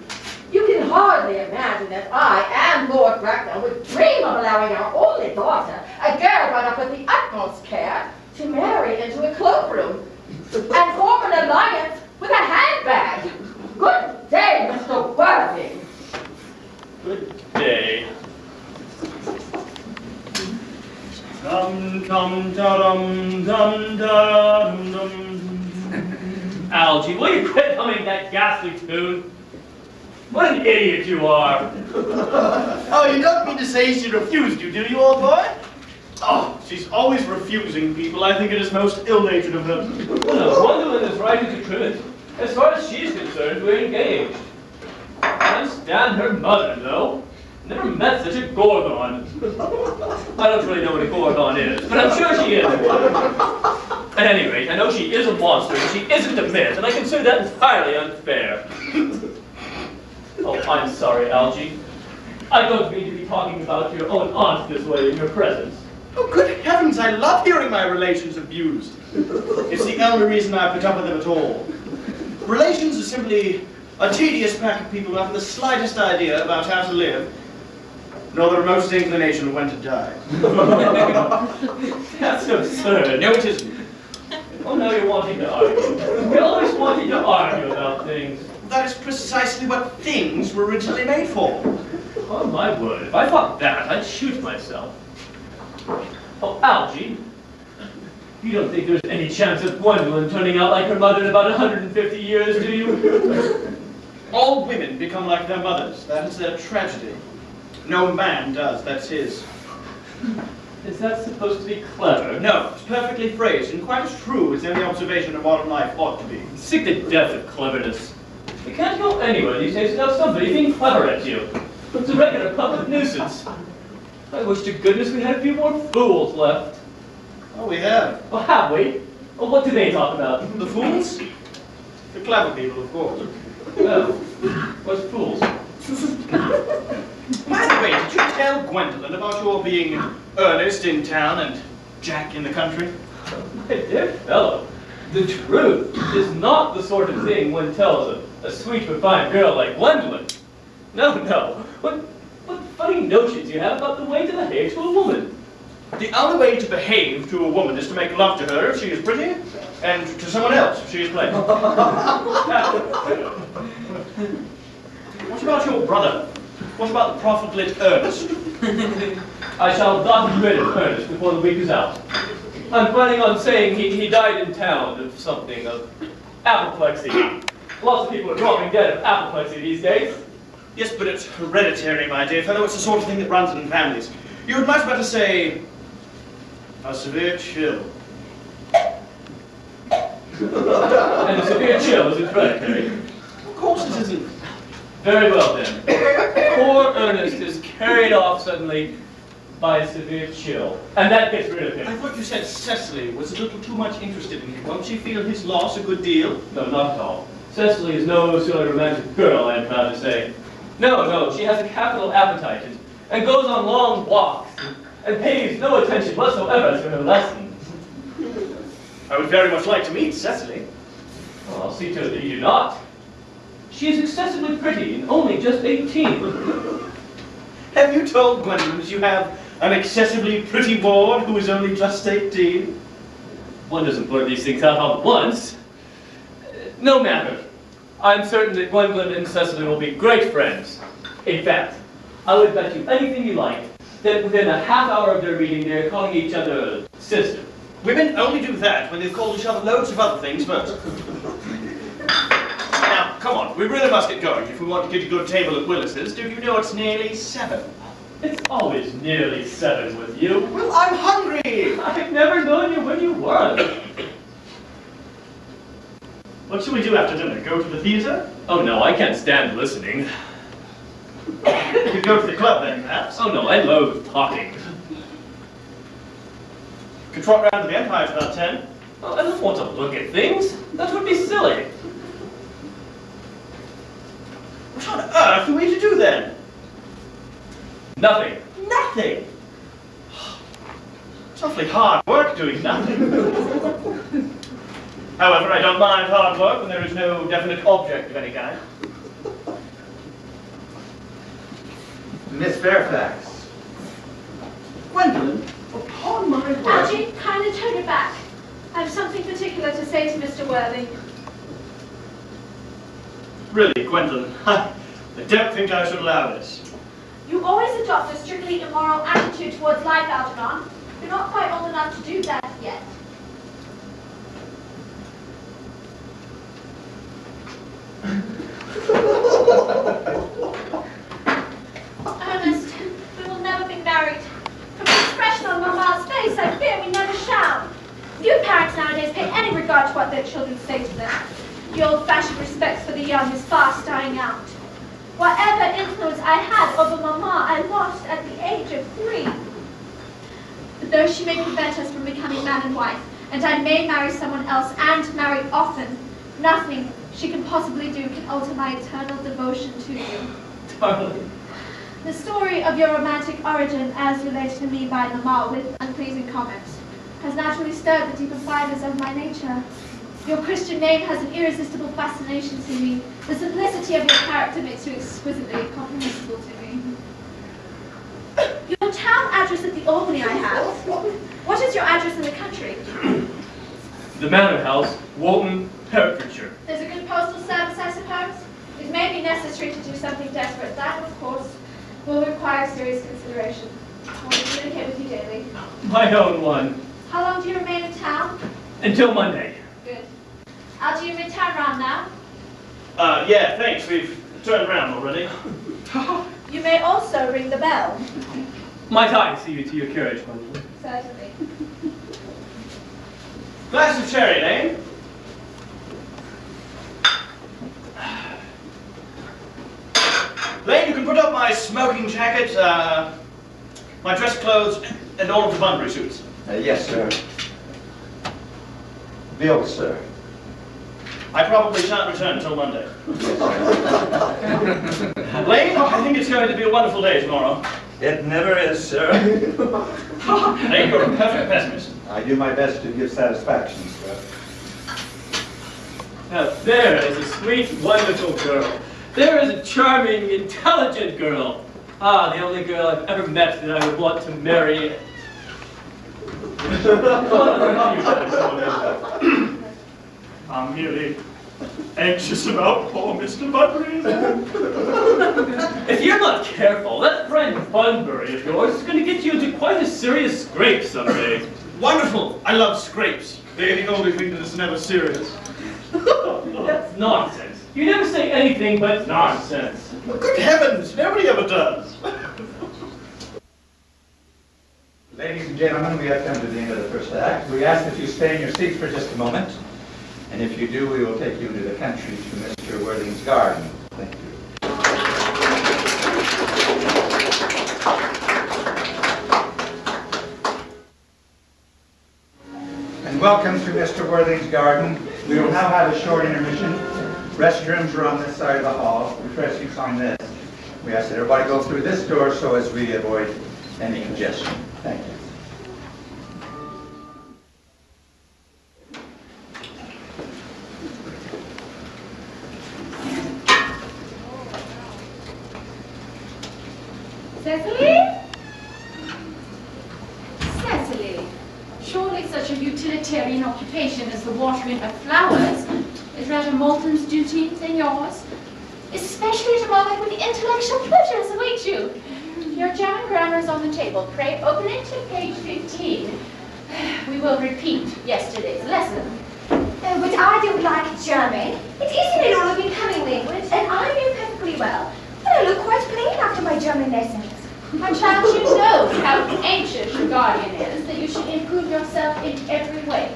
Speaker 5: You can hardly imagine that I and Lord Bracknell would dream of allowing our only daughter, a girl brought up with the utmost care, to marry into a cloakroom and form an alliance with a handbag. Good day, Mr. Worthing.
Speaker 4: Good day.
Speaker 3: Dum dum dum dum dum dum.
Speaker 4: Algy, will you quit humming that ghastly tune? What an idiot you are!
Speaker 3: Oh, you don't mean to say she refused you, do you, old boy? Oh, she's always refusing people. I think it is most ill-natured of her.
Speaker 4: No, Gwendolyn is right as a trivet. As far as she's concerned, we're engaged. I can't stand her mother, though. Never met such a gorgon. I don't really know what a gorgon is, but I'm sure she is one. At any rate, I know she is a monster, and she isn't a myth, and I consider that entirely unfair. Oh, I'm sorry, Algy. I don't mean to be talking about your own aunt this way in your presence.
Speaker 3: Oh, good heavens, I love hearing my relations abused. It's the only reason I put up with them at all. Relations are simply a tedious pack of people who haven't the slightest idea about how to live, nor the remotest inclination of when to die.
Speaker 4: That's absurd.
Speaker 3: No, it isn't.
Speaker 4: Oh, now you're wanting to argue. You're always wanting to argue about things.
Speaker 3: That is precisely what things were originally made for.
Speaker 4: Oh, my word. If I thought that, I'd shoot myself. Oh, Algie. You don't think there's any chance of Gwendolyn turning out like her mother in about 150 years, do you?
Speaker 3: All women become like their mothers. That is their tragedy. No man does. That's his.
Speaker 4: Is that supposed to be clever?
Speaker 3: No, it's perfectly phrased and quite as true as any observation of modern life ought to be.
Speaker 4: Sick to death of cleverness. You can't go anywhere these days without somebody being clever at you. It's a regular public nuisance. I wish to goodness we had a few more fools left.
Speaker 3: Oh, we have.
Speaker 4: Well, have we? Well, what do they talk about?
Speaker 3: The fools? The clever people, of course.
Speaker 4: Oh, what's fools?
Speaker 3: By the way, did you tell Gwendolyn about your being Earnest in town and Jack in the country?
Speaker 4: My dear fellow, the truth is not the sort of thing one tells a sweet, refined girl like Gwendolyn. No, no. What funny notions you have about the way to behave to a woman.
Speaker 3: The only way to behave to a woman is to make love to her if she is pretty, and to someone else if she is plain. What about your brother? What about the prophet-lit Earnest?
Speaker 4: I shall not get rid of Earnest before the week is out. I'm planning on saying he died in town of something, of apoplexy. Lots of people are dropping dead of apoplexy these days.
Speaker 3: Yes, but it's hereditary, my dear fellow. It's the sort of thing that runs in families. You would much better say a severe chill.
Speaker 4: And a severe chill is hereditary.
Speaker 3: Of course it isn't.
Speaker 4: Very well then. Poor Earnest is carried off suddenly by a severe chill. And that gets rid of
Speaker 3: I
Speaker 4: him.
Speaker 3: thought you said Cecily was a little too much interested in him. Won't she feel his loss a good deal?
Speaker 4: No, not at all. Cecily is no sort of romantic girl, I'm proud to say. No, she has a capital appetite and goes on long walks and pays no attention whatsoever to her lessons.
Speaker 3: I would very much like to meet Cecily.
Speaker 4: Well, I'll see to it that you do not. She is excessively pretty and only just 18.
Speaker 3: Have you told Gwendolyn that you have an excessively pretty ward who is only just 18?
Speaker 4: One doesn't blurt these things out all at once. No matter. I'm certain that Gwendolyn and Cecily will be great friends. In fact, I would bet you anything you like that within a half hour of their meeting, they're calling each other sister.
Speaker 3: Women only do that when they've called each other loads of other things first. Now, come on, we really must get going if we want to get a good table at Willis's. Do you know it's nearly 7?
Speaker 4: It's always nearly 7 with you.
Speaker 3: Well, I'm hungry!
Speaker 4: I've never known you when you weren't.
Speaker 3: What shall we do after dinner? Go to the theater?
Speaker 4: Oh no, I can't stand listening.
Speaker 3: You could go to the club then, perhaps?
Speaker 4: Oh no, I loathe talking.
Speaker 3: Could trot round to the Empire at about 10.
Speaker 4: Well, I don't want to look at things. That would be silly.
Speaker 3: What on earth are we to do then?
Speaker 4: Nothing.
Speaker 3: Nothing! It's awfully hard work doing nothing. However, I don't mind hard work when there is no definite object of any kind.
Speaker 2: Miss Fairfax.
Speaker 3: Gwendolyn, upon my word.
Speaker 6: Algie, kindly turn your back. I have something particular to say to Mr. Worthing.
Speaker 3: Really, Gwendolyn, I don't think I should allow this.
Speaker 6: You always adopt a strictly immoral attitude towards life, Algernon. You're not quite old enough to do that yet. Ernest, we will never be married. From the expression on Mamma's face, I fear we never shall. Few parents nowadays pay any regard to what their children say to them. The old-fashioned respect for the young is fast dying out. Whatever influence I had over Mamma, I lost at the age of 3. But though she may prevent us from becoming man and wife, and I may marry someone else and marry often, nothing she can possibly do can alter my eternal devotion to you.
Speaker 4: Darling.
Speaker 6: The story of your romantic origin, as related to me by Mamma with unpleasing comments, has naturally stirred the deeper fibers of my nature. Your Christian name has an irresistible fascination to me. The simplicity of your character makes you exquisitely comprehensible to me. Your town address at the Albany I have. What is your address in the country?
Speaker 4: The Manor House, Woolton, Herefordshire.
Speaker 6: There's a good postal service, I suppose? It may be necessary to do something desperate. That, of course, will require serious consideration. I will communicate with you daily.
Speaker 4: My own one.
Speaker 6: How long do you remain in town?
Speaker 4: Until Monday.
Speaker 6: Good. Do you return round now?
Speaker 3: Yeah, thanks. We've turned round already.
Speaker 6: You may also ring the bell.
Speaker 4: Might I see you to your carriage, Gwendolyn?
Speaker 6: Certainly.
Speaker 3: Glass of sherry, Lane. Lane, you can put up my smoking jacket, my dress clothes, and all of the Bunbury suits.
Speaker 2: Yes, sir. Bill, sir.
Speaker 3: I probably shan't return until Monday. Lane, I think it's going to be a wonderful day tomorrow.
Speaker 2: It never is, sir.
Speaker 3: Lane, you're a perfect pessimist.
Speaker 2: I do my best to give satisfaction, sir.
Speaker 4: Now there is a sweet, wonderful girl. There is a charming, intelligent girl. Ah, the only girl I've ever met that I would want to marry.
Speaker 3: I'm really anxious about poor Mr. Bunbury.
Speaker 4: If you're not careful, that friend Bunbury of yours is going to get you into quite a serious scrape someday.
Speaker 3: Wonderful! I love scrapes. They're the only thing that is never serious.
Speaker 4: That's nonsense. You never say anything but nonsense.
Speaker 3: Good heavens! Nobody ever does.
Speaker 2: Ladies and gentlemen, we have come to the end of the first act. We ask that you stay in your seats for just a moment. And if you do, we will take you into the country to Mr. Worthing's garden. Thank you. And welcome to Mr. Worthing's garden. We will now have a short intermission. Restrooms are on this side of the hall, refreshments on this. We ask that everybody go through this door so as we avoid any congestion. Thank you.
Speaker 5: Cecily? Cecily, surely such a utilitarian occupation as the watering of flowers is rather Moulton's duty than yours, especially at a moment when intellectual pleasures await you. Your German grammar is on the table. Pray open it to page 15. We will repeat yesterday's lesson.
Speaker 7: Oh, but I don't like German. It isn't at all a becoming language, and I know perfectly well. But I look quite plain after my German lessons.
Speaker 5: My child, you know how anxious your guardian is that you should improve yourself in every way.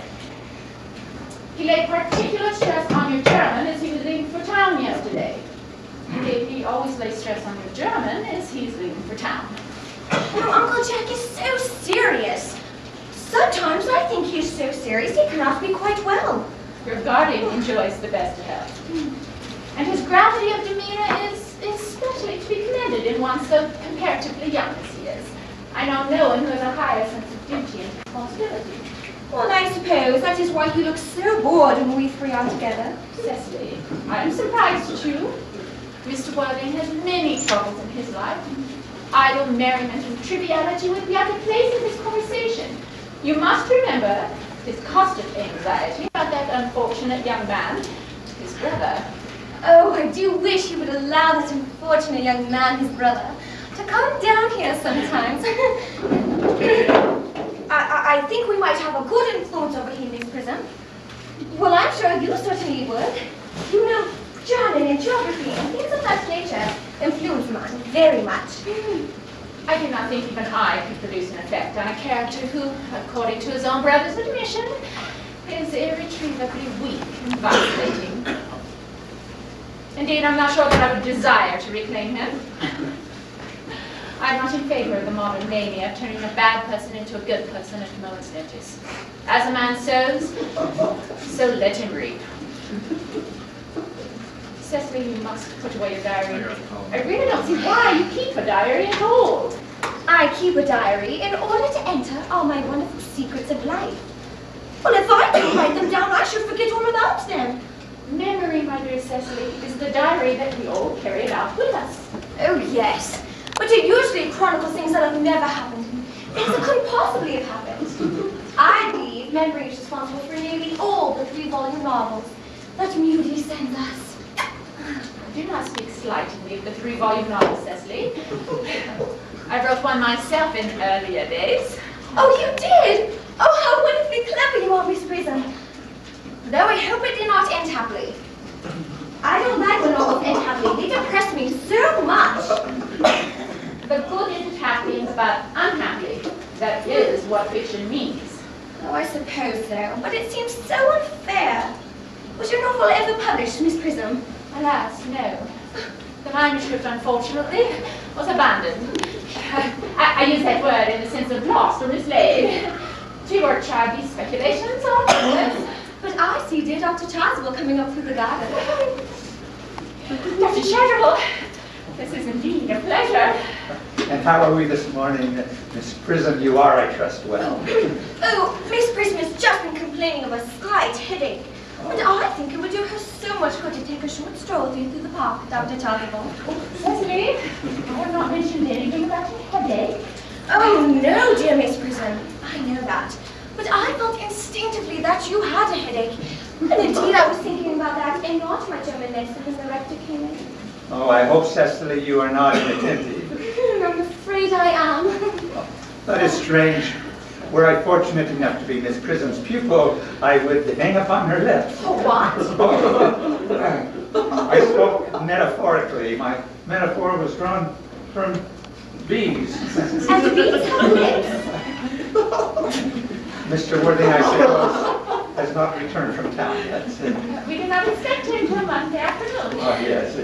Speaker 5: He laid particular stress on your German as he was leaving for town yesterday. Indeed, he always lays stress on your German as he's leaving for town.
Speaker 7: Oh, Uncle Jack is so serious. Sometimes I think he's so serious he cannot be quite well.
Speaker 5: Your guardian enjoys the best of health. And his gravity of demeanor is especially to be commended in one so comparatively young as he is. I know no one who has a higher sense of duty and responsibility.
Speaker 7: Well, I suppose that is why he looks so bored when we three are together.
Speaker 5: Cecily, I am surprised too. Mr. Worthing has many troubles in his life. Idle merriment and triviality would be out of place in his conversation. You must remember his constant anxiety about that unfortunate young man, his brother.
Speaker 7: Oh, I do wish he would allow that unfortunate young man, his brother, to come down here sometimes. I think we might have a good influence over him, Miss Prism. Well, I'm sure you certainly would. You know, German and geography and things of that nature influence mine very much.
Speaker 5: I do not think even I could produce an effect on a character who, according to his own brother's admission, is irretrievably weak and vacillating. Indeed, I'm not sure that I would desire to reclaim him. I'm not in favor of the modern mania of turning a bad person into a good person at a moment's notice. As a man sows, so let him reap. Cecily, you must put away your diary. I really don't see why you keep a diary at all.
Speaker 7: I keep a diary in order to enter all my wonderful secrets of life. Well, if I didn't write them down, I should forget all about them.
Speaker 5: Memory, my dear Cecily, is the diary that we all carry about with us.
Speaker 7: Oh, yes. But it usually chronicles things that have never happened. Things that couldn't possibly have happened. I believe memory is responsible for nearly all the 3-volume novels that Moody sends us.
Speaker 8: Do not speak slightingly of the 3-volume novel, Cecily. I wrote one myself in earlier days.
Speaker 7: Oh, you did? Oh, how wonderfully clever you are, Miss Prism. Though I hope it did not end happily. I don't like when novels end happily. They depress me so much.
Speaker 8: The good isn't happy, but unhappy. That is what fiction means.
Speaker 7: Oh, I suppose so, but it seems so unfair. Was your novel ever published, Miss Prism?
Speaker 8: Alas, no. The manuscript, unfortunately, was abandoned. I use that word in the sense of lost or mislaid. To your childish speculations or this.
Speaker 7: But I see dear Dr. Chasuble coming up through the garden.
Speaker 8: Dr. Chasuble, this is indeed a pleasure.
Speaker 2: And how are we this morning? Miss Prism, you are, I trust, well.
Speaker 7: Oh, Miss Prism has just been complaining of a slight headache. And I think it would do her so much good to take a short stroll with you through the park, Dr. Chasuble.
Speaker 8: Cecily, I have not mentioned anything about your headache.
Speaker 7: Oh, no, dear Miss Prism. I know that. But I felt instinctively that you had a headache. And indeed, I was thinking about that and not my German lesson when the rector came in.
Speaker 2: Oh, I hope, Cecily, you are not inattentive.
Speaker 7: I'm afraid I am.
Speaker 2: That is strange. Were I fortunate enough to be Miss Prism's pupil, I would hang upon her lips.
Speaker 7: Oh, what?
Speaker 2: I spoke metaphorically. My metaphor was drawn from bees.
Speaker 7: And the bees have lips.
Speaker 2: Mr. Worthing, I suppose, has not returned from town yet.
Speaker 8: We do not expect him till Monday afternoon.
Speaker 2: Oh, yes.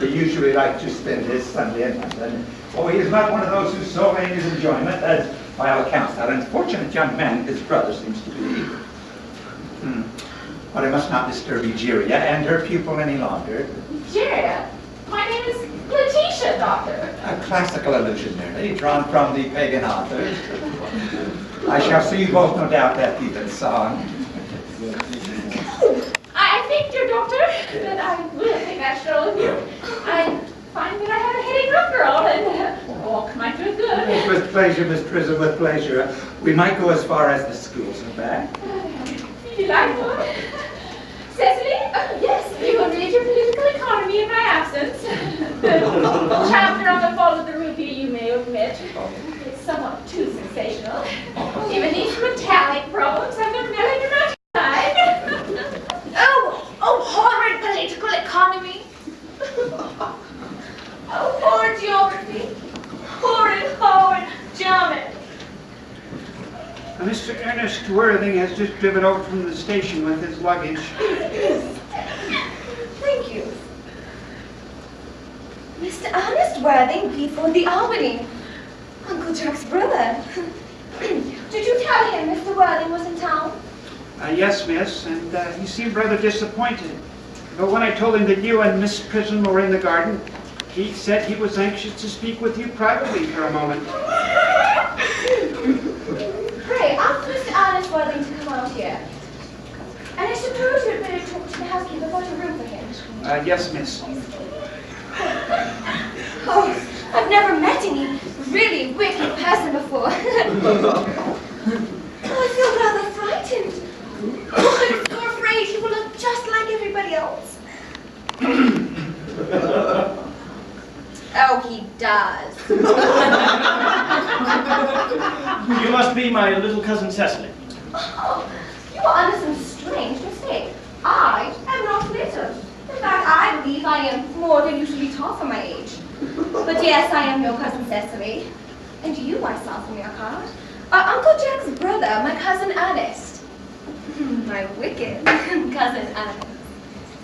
Speaker 2: He usually likes to spend his Sunday in London. Oh, he is not one of those whose sole aim is enjoyment, as by all accounts that unfortunate young man, his brother, seems to be. But I must not disturb Egeria and her pupil any longer.
Speaker 8: Egeria? My name is Letitia, Doctor.
Speaker 2: A classical allusion merely, drawn from the pagan authors. I shall see you both, no doubt, at evensong.
Speaker 8: I think, dear Doctor, that I will take that stroll with you. I find that I have a headache after all, and a walk might do good.
Speaker 2: With pleasure, Miss Prism, with pleasure. We might go as far as the schools and back.
Speaker 8: Delightful. Cecily? Yes? You will read your political economy in my absence. The chapter on the fall of the rupee you may omit. It's somewhat too sensational. Even these metallic problems have their melodramatic side.
Speaker 7: Oh, horrid political economy. Oh, horrid geography. Horrid geometry.
Speaker 9: Mr. Earnest Worthing has just driven over from the station with his luggage.
Speaker 7: Thank you. Mr. Earnest Worthing, before the Albany. Uncle Jack's brother. Did you tell him Mr. Worthing was in town?
Speaker 9: Yes, miss, and he seemed rather disappointed. But when I told him that you and Miss Prism were in the garden, he said he was anxious to speak with you privately for a moment.
Speaker 7: Pray, ask Mr. Earnest Worthing to come out here. And I suppose you'd better talk to the housekeeper about a room for him.
Speaker 9: Yes, miss.
Speaker 7: Oh, I've never met any really wicked person before. Oh, I feel rather frightened. Oh, I'm so afraid he will look just like everybody else. Oh, he does.
Speaker 3: You must be my little cousin Cecily.
Speaker 7: Oh, you are under some strange mistake. I am not little. In fact, I believe I am more than usually tall for my age. But yes, I am your cousin Cecily. And you, I saw from your card, are Uncle Jack's brother, my cousin Earnest. My wicked cousin Ernest.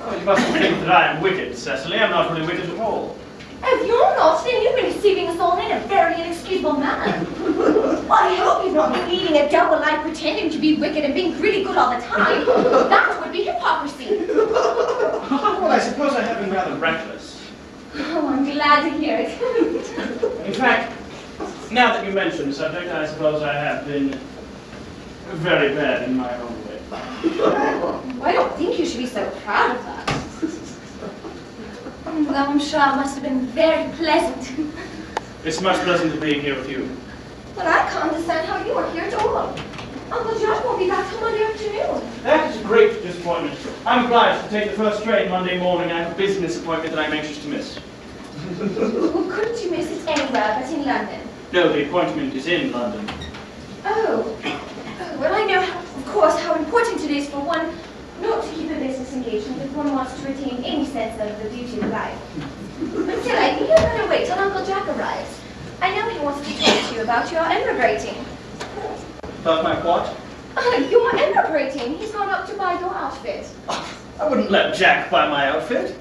Speaker 3: Oh, you mustn't think that I am wicked, Cecily. I'm not really wicked at all.
Speaker 7: If you're not, then you've been deceiving us all in a very inexcusable manner. Well, I hope you've not been leading a double life pretending to be wicked and being really good all the time. That would be hypocrisy.
Speaker 3: Well, I suppose I have been rather reckless.
Speaker 7: Oh, I'm glad to hear it.
Speaker 3: In fact, now that you mention the subject, I suppose I have been very bad in my own way.
Speaker 7: Well, I don't think you should be so proud of that. Though I'm sure it must have been very pleasant.
Speaker 3: It's much pleasanter being here with you.
Speaker 7: But I can't understand how you are here at all. Uncle Jack won't be back till Monday afternoon.
Speaker 3: That is a great disappointment. I'm obliged to take the first train Monday morning. I have a business appointment that I'm anxious to miss.
Speaker 7: Well, couldn't you miss it anywhere but in London?
Speaker 3: No, the appointment is in London.
Speaker 7: Oh. Well, I know, of course, how important it is for one not to keep a business engagement if one wants to retain any sense of the beauty of life. But still, I think you'd better wait till Uncle Jack arrives. I know he wants to talk to you about your emigrating.
Speaker 3: About my what?
Speaker 7: Your emigrating. He's gone up to buy your outfit.
Speaker 3: I wouldn't let Jack buy my outfit.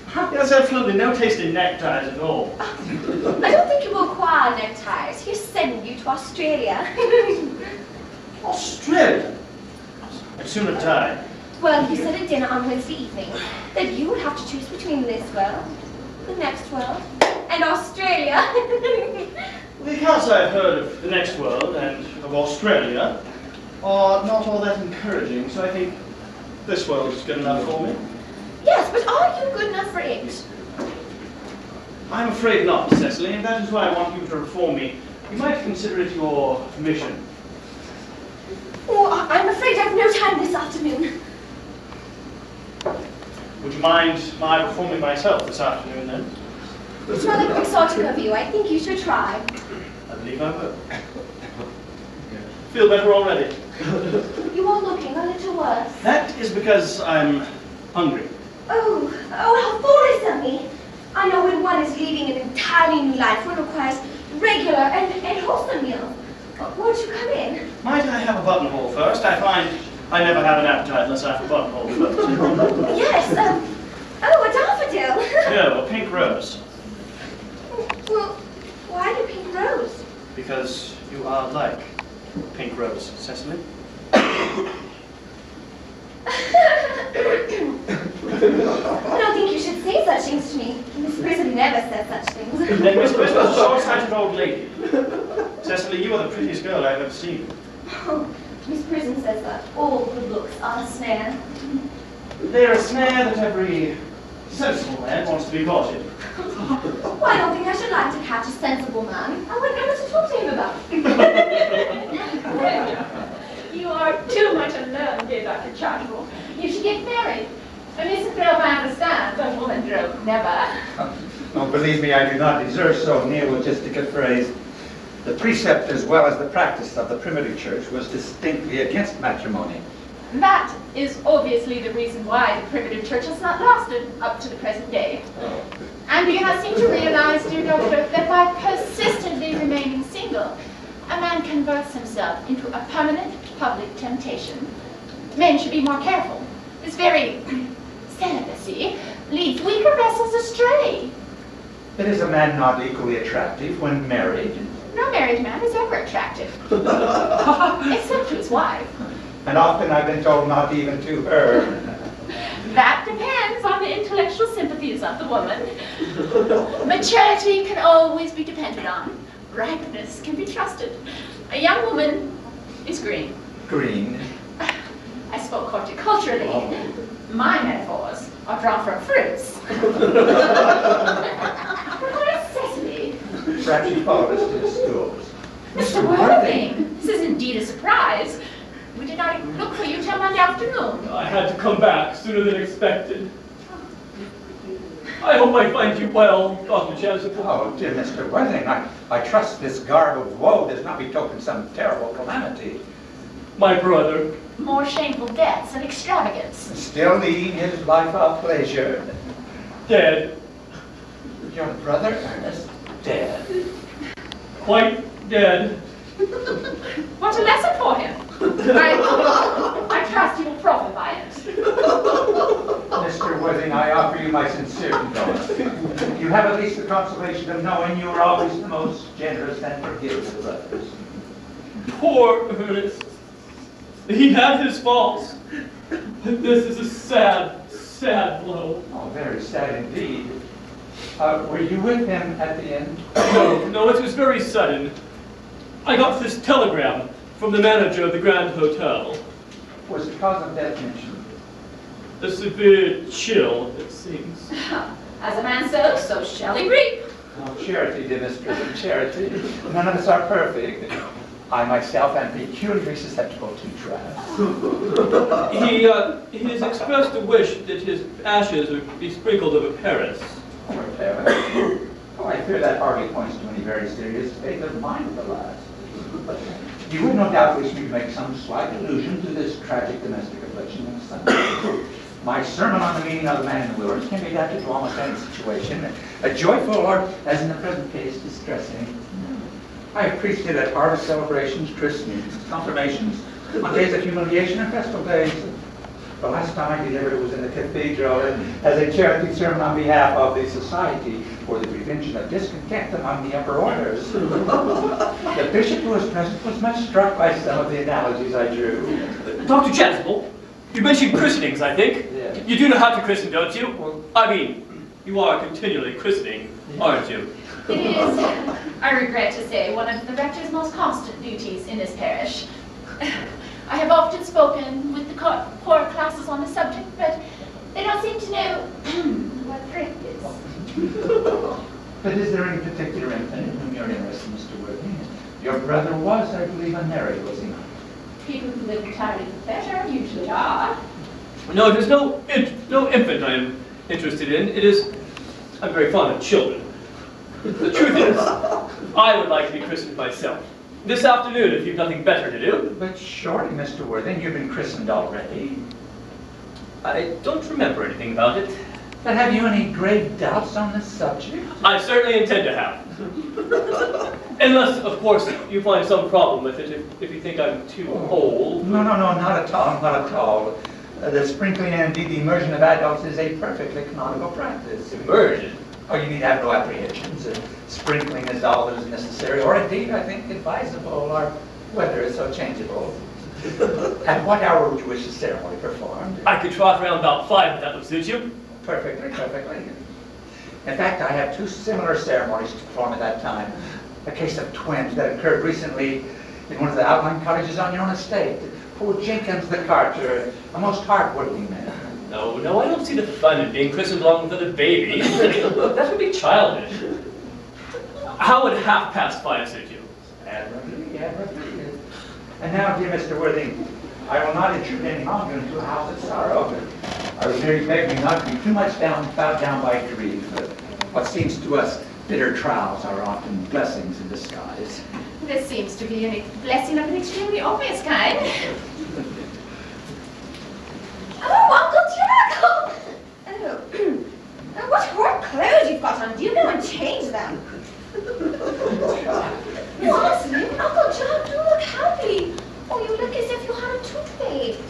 Speaker 3: He has absolutely no taste in neckties at all.
Speaker 7: I don't think you will acquire neckties. He's sending you to Australia.
Speaker 3: Australia? I'd sooner die.
Speaker 7: Well, you said at dinner on Wednesday evening that you would have to choose between this world, the next world, and Australia.
Speaker 3: The accounts I've heard of the next world and of Australia are not all that encouraging, so I think this world is good enough for me.
Speaker 7: Yes, but are you good enough for it?
Speaker 3: I'm afraid not, Cecily, and that is why I want you to reform me. You might consider it your mission.
Speaker 7: Oh, I'm afraid I've no time this afternoon.
Speaker 3: Would you mind my reforming myself this afternoon, then?
Speaker 7: It's rather quixotic of you. I think you should try.
Speaker 3: I believe I will. Feel better already.
Speaker 7: You are looking a little worse.
Speaker 3: That is because I'm hungry.
Speaker 7: Oh, how foolish of me. I know when one is leading an entirely new life, one requires regular and wholesome meals. Won't you come in?
Speaker 3: Might I have a buttonhole first? I find I never have an appetite unless I have a buttonhole first.
Speaker 7: Yes, a daffodil.
Speaker 3: No, a pink rose.
Speaker 7: Well, why the pink rose?
Speaker 3: Because you are like pink rose, Cecily.
Speaker 7: I don't think you should say such things to me. Miss Prison never said such things.
Speaker 3: Then Miss Bristol is a short-sighted old lady. Cecily, you are the prettiest girl I've ever seen.
Speaker 7: Oh, Miss Prison says that all good looks are a snare.
Speaker 3: They're a snare that every sensible man wants to be caught in.
Speaker 7: Well, I don't think I should like to catch a sensible man. I wouldn't know what to talk to him about.
Speaker 8: You are too much alone, dear Dr. Chartwell. You should get married. A misanthrope, I understand, but womanthrope, never.
Speaker 2: Oh, believe me, I do not deserve so neologistic a phrase. The precept as well as the practice of the primitive church was distinctly against matrimony.
Speaker 8: That is obviously the reason why the primitive church has not lasted up to the present day. And you have seemed to realize, dear doctor, that by persistently remaining single, a man converts himself into a permanent public temptation. Men should be more careful. This very celibacy leads weaker vessels astray.
Speaker 2: But is a man not equally attractive when married?
Speaker 8: No married man is ever attractive. Except to his wife.
Speaker 2: And often I've been told not even to her.
Speaker 8: That depends on the intellectual sympathies of the woman. Maturity can always be depended on. Ripeness can be trusted. A young woman is green.
Speaker 2: Green.
Speaker 8: I spoke horticulturally. My metaphors are drawn from fruits. Where's Cecily?
Speaker 2: Perhaps she followed us to the schools.
Speaker 8: Mr. Worthing, this is indeed a surprise. We did not look for you till Monday afternoon.
Speaker 4: I had to come back sooner than expected. I hope I find you well, Dr. Chasuble.
Speaker 2: Oh, dear Mr. Worthing, I trust this garb of woe does not betoken some terrible calamity.
Speaker 4: My brother.
Speaker 8: More shameful deaths and extravagance.
Speaker 2: Still leading his life of pleasure.
Speaker 4: Dead.
Speaker 2: Your brother, Ernest, dead.
Speaker 4: Quite dead.
Speaker 8: What a lesson for him. I trust he will profit by it.
Speaker 2: Mr. Worthing, I offer you my sincere condolence. You have at least the consolation of knowing you are always the most generous and forgiving of others.
Speaker 4: Poor Ernest. He had his faults. This is a sad, sad blow.
Speaker 2: Oh, very sad indeed. Were you with him at the end?
Speaker 4: No, it was very sudden. I got this telegram from the manager of the Grand Hotel.
Speaker 2: Was the cause of death mentioned?
Speaker 4: A severe chill, it seems.
Speaker 8: As a man sows, so shall he reap.
Speaker 2: Oh, charity, dear Miss Prison, charity. None of us are perfect. I myself am peculiarly susceptible to drafts.
Speaker 4: He has expressed a wish that his ashes would be sprinkled over Paris.
Speaker 2: Over Paris? Oh, I fear that hardly points to any very serious state of mind at the last. You would no doubt wish me to make some slight allusion to this tragic domestic affliction of Sunday. My sermon on the meaning of the man in the wilderness can be adapted to almost any situation, a joyful or, as in the present case, distressing. I have preached it at harvest celebrations, christenings, confirmations, on days of humiliation and festival days. The last time I delivered it was in the cathedral as a charity sermon on behalf of the Society for the Prevention of Discontent among the Upper Orders. The bishop who was present was much struck by some of the analogies I drew.
Speaker 4: Dr. Chasuble, you mentioned christenings, I think.
Speaker 2: Yeah.
Speaker 4: You do know how to christen, don't you? I mean, you are continually christening, aren't you?
Speaker 8: It is, I regret to say, one of the rector's most constant duties in this parish. I have often spoken with the poor classes on the subject, but they don't seem to know what thrift is.
Speaker 2: But is there any particular infant in whom you're interested, Mr. Worthing? Your brother was, I believe, unmarried, was he not?
Speaker 8: People who live entirely for pleasure usually are.
Speaker 4: No, there's no infant I am interested in. I'm very fond of children. The truth is, I would like to be christened myself. This afternoon, if you've nothing better to do.
Speaker 2: But surely, Mr. Worthing, you've been christened already.
Speaker 4: I don't remember anything about it.
Speaker 2: But have you any grave doubts on this subject?
Speaker 4: I certainly intend to have. Unless, of course, you find some problem with it, if you think I'm too old.
Speaker 2: No, not at all, not at all. The sprinkling and indeed the immersion of adults is a perfectly canonical practice.
Speaker 4: Immersion?
Speaker 2: Oh, you need have no apprehensions. Sprinkling is all that is necessary, or indeed, I think, advisable. Our weather is so changeable. At what hour would you wish the ceremony performed?
Speaker 4: I could trot around about 5 if that would suit you.
Speaker 2: Perfectly, perfectly. In fact, I have 2 similar ceremonies to perform at that time. A case of twins that occurred recently in one of the outlying cottages on your own estate. Poor Jenkins the carter, a most hard-working man.
Speaker 4: No, I don't see the fun in being christened along with a baby. That would be childish. How would 5:30 suit you?
Speaker 2: Admirably. And now, dear Mr. Worthing, I will not intrude any longer into a house of sorrow. I was merely begging you not to be too much bowed down by grief. What seems to us bitter trials are often blessings in disguise.
Speaker 8: This seems to be a blessing of an extremely obvious kind.
Speaker 7: Oh, Uncle Jack! Oh, what horrid clothes you've got on. Do you go and change them? No, honestly, Uncle Jack, you look happy. Oh, you look as if you had a toothache.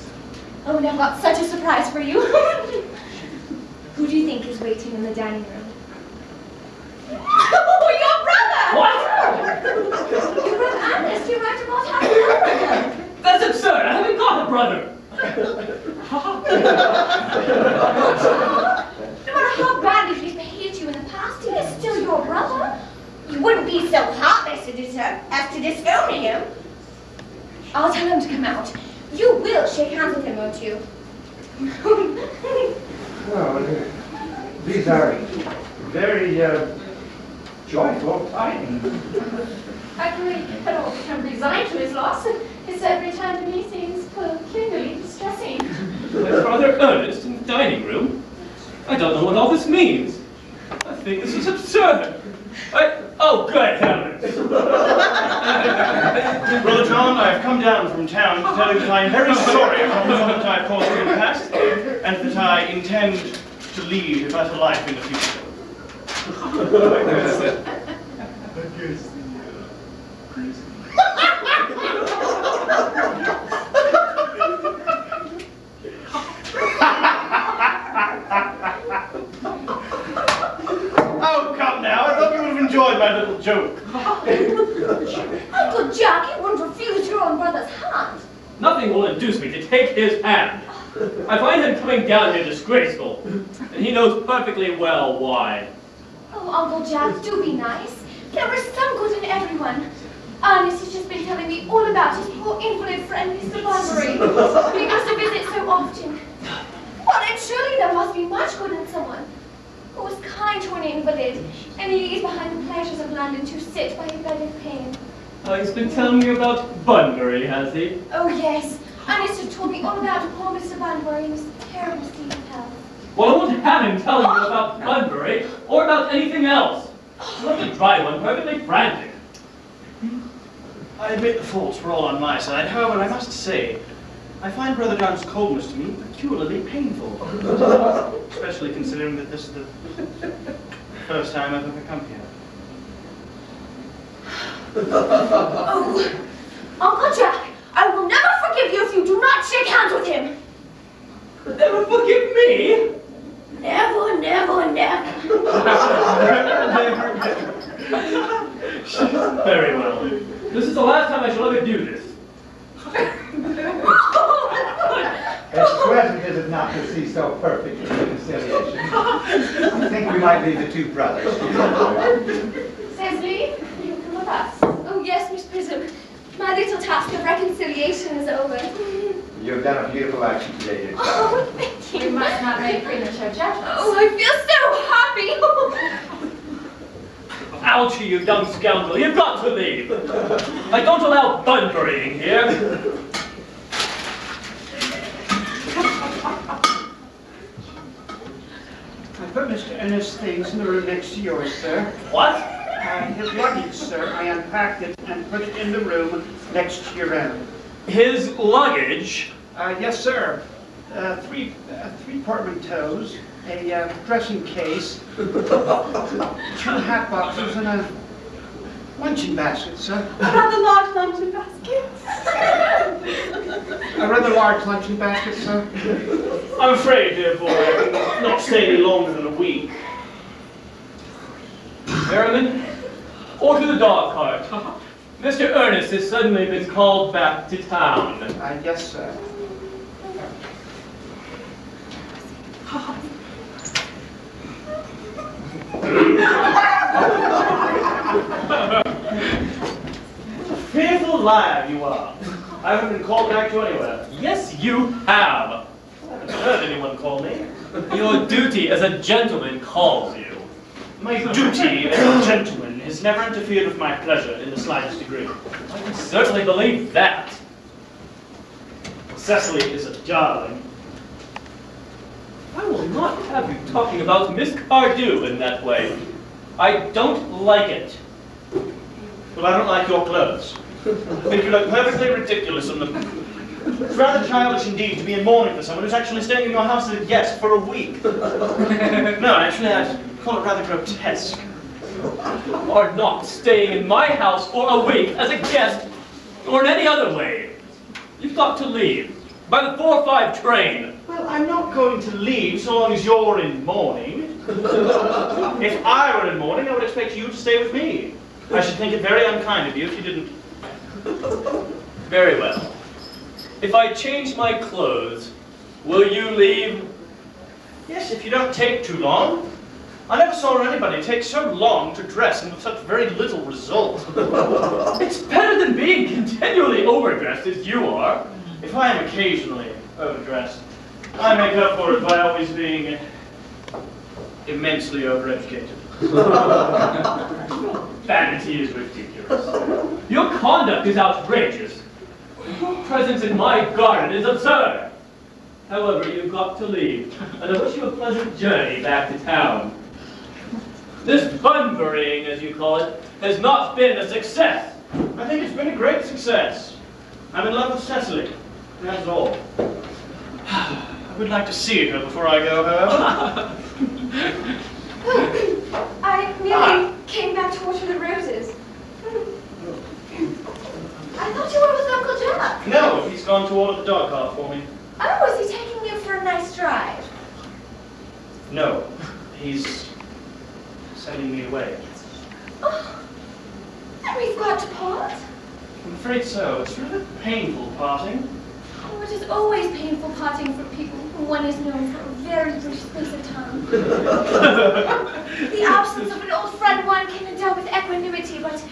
Speaker 7: Oh, and I've got such a surprise for you. Who do you think is waiting in the dining room? Oh, your brother!
Speaker 4: What?
Speaker 7: Your brother Earnest, you wrote about having a brother.
Speaker 4: That's absurd. I haven't got a brother.
Speaker 7: No matter how badly he's behaved to you in the past, he is still your brother. You wouldn't be so heartless as to disown him. I'll tell him to come out. You will shake hands with him, won't you?
Speaker 2: Well, these are very joyful tidings.
Speaker 8: I really had all become resigned to his loss, and his every time to me seems peculiarly distressing.
Speaker 4: My brother Ernest in the dining room? I don't know what all this means. I think this is absurd. Oh, good heavens!
Speaker 3: Brother John, I have come down from town to tell you that I am very sorry for the trouble that I have caused you in the past, and that I intend to lead a better life in the future. Oh, come now, I thought you would have enjoyed my little joke.
Speaker 7: Uncle Jack, you wouldn't refuse your own brother's hand.
Speaker 4: Nothing will induce me to take his hand. I find him coming down here disgraceful, and he knows perfectly well why.
Speaker 7: Oh, Uncle Jack, do be nice. There is some good in everyone. Ernest has just been telling me all about his poor invalid friend, Mr. Bunbury. He must have visited so often. Well, then surely there must be much good in someone who is kind to an invalid and leaves behind the pleasures of London to sit by a bed of pain.
Speaker 4: He's been telling you about Bunbury, has he?
Speaker 7: Oh, yes. Ernest has told me all about poor Mr. Bunbury and his terrible state of health.
Speaker 4: Well, I won't have him telling you about Bunbury or about anything else. Let the dry one perfectly frantic.
Speaker 3: I admit the faults were all on my side. However, I must say, I find Brother John's coldness to me peculiarly painful. Especially considering that this is the first time I've ever come here.
Speaker 7: Oh, Uncle Jack, I will never forgive you if you do not shake hands with him.
Speaker 4: Never forgive me?
Speaker 7: Never, never, never.
Speaker 4: Very well. This is the last time I shall ever do this.
Speaker 2: It's pleasant, is it not, to see so perfect a reconciliation? I think we might leave the two brothers.
Speaker 7: Cecily, you come with us. Oh, yes, Miss Prism. My little task of reconciliation is over.
Speaker 2: You've done a beautiful action today, dear child.
Speaker 7: Oh, thank you.
Speaker 5: We must not make premature judgments.
Speaker 7: Oh, I feel so happy.
Speaker 4: Ouchie, you young scoundrel, you've got to leave. I don't allow Bunbury in here.
Speaker 9: I put Mr. Earnest's things in the room next to yours, sir.
Speaker 4: What?
Speaker 9: His luggage, sir. I unpacked it and put it in the room next to your own.
Speaker 4: His luggage?
Speaker 9: Yes, sir. Three portmanteaus, a dressing case, 2 hat boxes, and a luncheon basket, sir.
Speaker 7: A rather large luncheon basket.
Speaker 9: A rather large luncheon basket, sir.
Speaker 3: I'm afraid, dear boy, I can not stay any longer than a week.
Speaker 4: Merriman, order the dog cart. Mr. Earnest has suddenly been called back to town.
Speaker 9: Yes, sir.
Speaker 3: Fearful liar you are. I haven't been called back to anywhere.
Speaker 4: Yes, you have.
Speaker 3: I haven't heard anyone call me.
Speaker 4: Your duty as a gentleman calls you.
Speaker 3: My duty as a gentleman has never interfered with my pleasure in the slightest degree.
Speaker 4: I can certainly believe that.
Speaker 3: Cecily is a darling.
Speaker 4: I will not have you talking about Miss Cardew in that way. I don't like it.
Speaker 3: Well, I don't like your clothes. I think you look perfectly ridiculous in them. It's rather childish indeed to be in mourning for someone who's actually staying in your house as a guest for a week. No, actually, I'd call it rather grotesque.
Speaker 4: You are not staying in my house for a week as a guest or in any other way. You've got to leave by the 4:05 train.
Speaker 3: Well, I'm not going to leave so long as you're in mourning. If I were in mourning, I would expect you to stay with me. I should think it very unkind of you if you didn't.
Speaker 4: Very well. If I change my clothes, will you leave?
Speaker 3: Yes, if you don't take too long. I never saw anybody take so long to dress and with such very little result.
Speaker 4: It's better than being continually overdressed as you are.
Speaker 3: If I am occasionally overdressed, I make up for it by always being immensely overeducated.
Speaker 4: Vanity is ridiculous. Your conduct is outrageous. Your presence in my garden is absurd. However, you've got to leave, and I wish you a pleasant journey back to town. This Bunburying, as you call it, has not been a success.
Speaker 3: I think it's been a great success. I'm in love with Cecily. That's all. I would like to see her before I go home.
Speaker 7: I merely came back to water the roses. I thought you were with Uncle Jack.
Speaker 3: No, he's gone to order the dog cart for me.
Speaker 7: Oh, is he taking you for a nice drive?
Speaker 3: No, he's sending me away.
Speaker 7: Oh, then we've got to part.
Speaker 3: I'm afraid so. It's rather painful parting.
Speaker 7: Oh, it is always painful parting from people whom one is known for a very brief space of time. The absence of an old friend one can endure with equanimity, but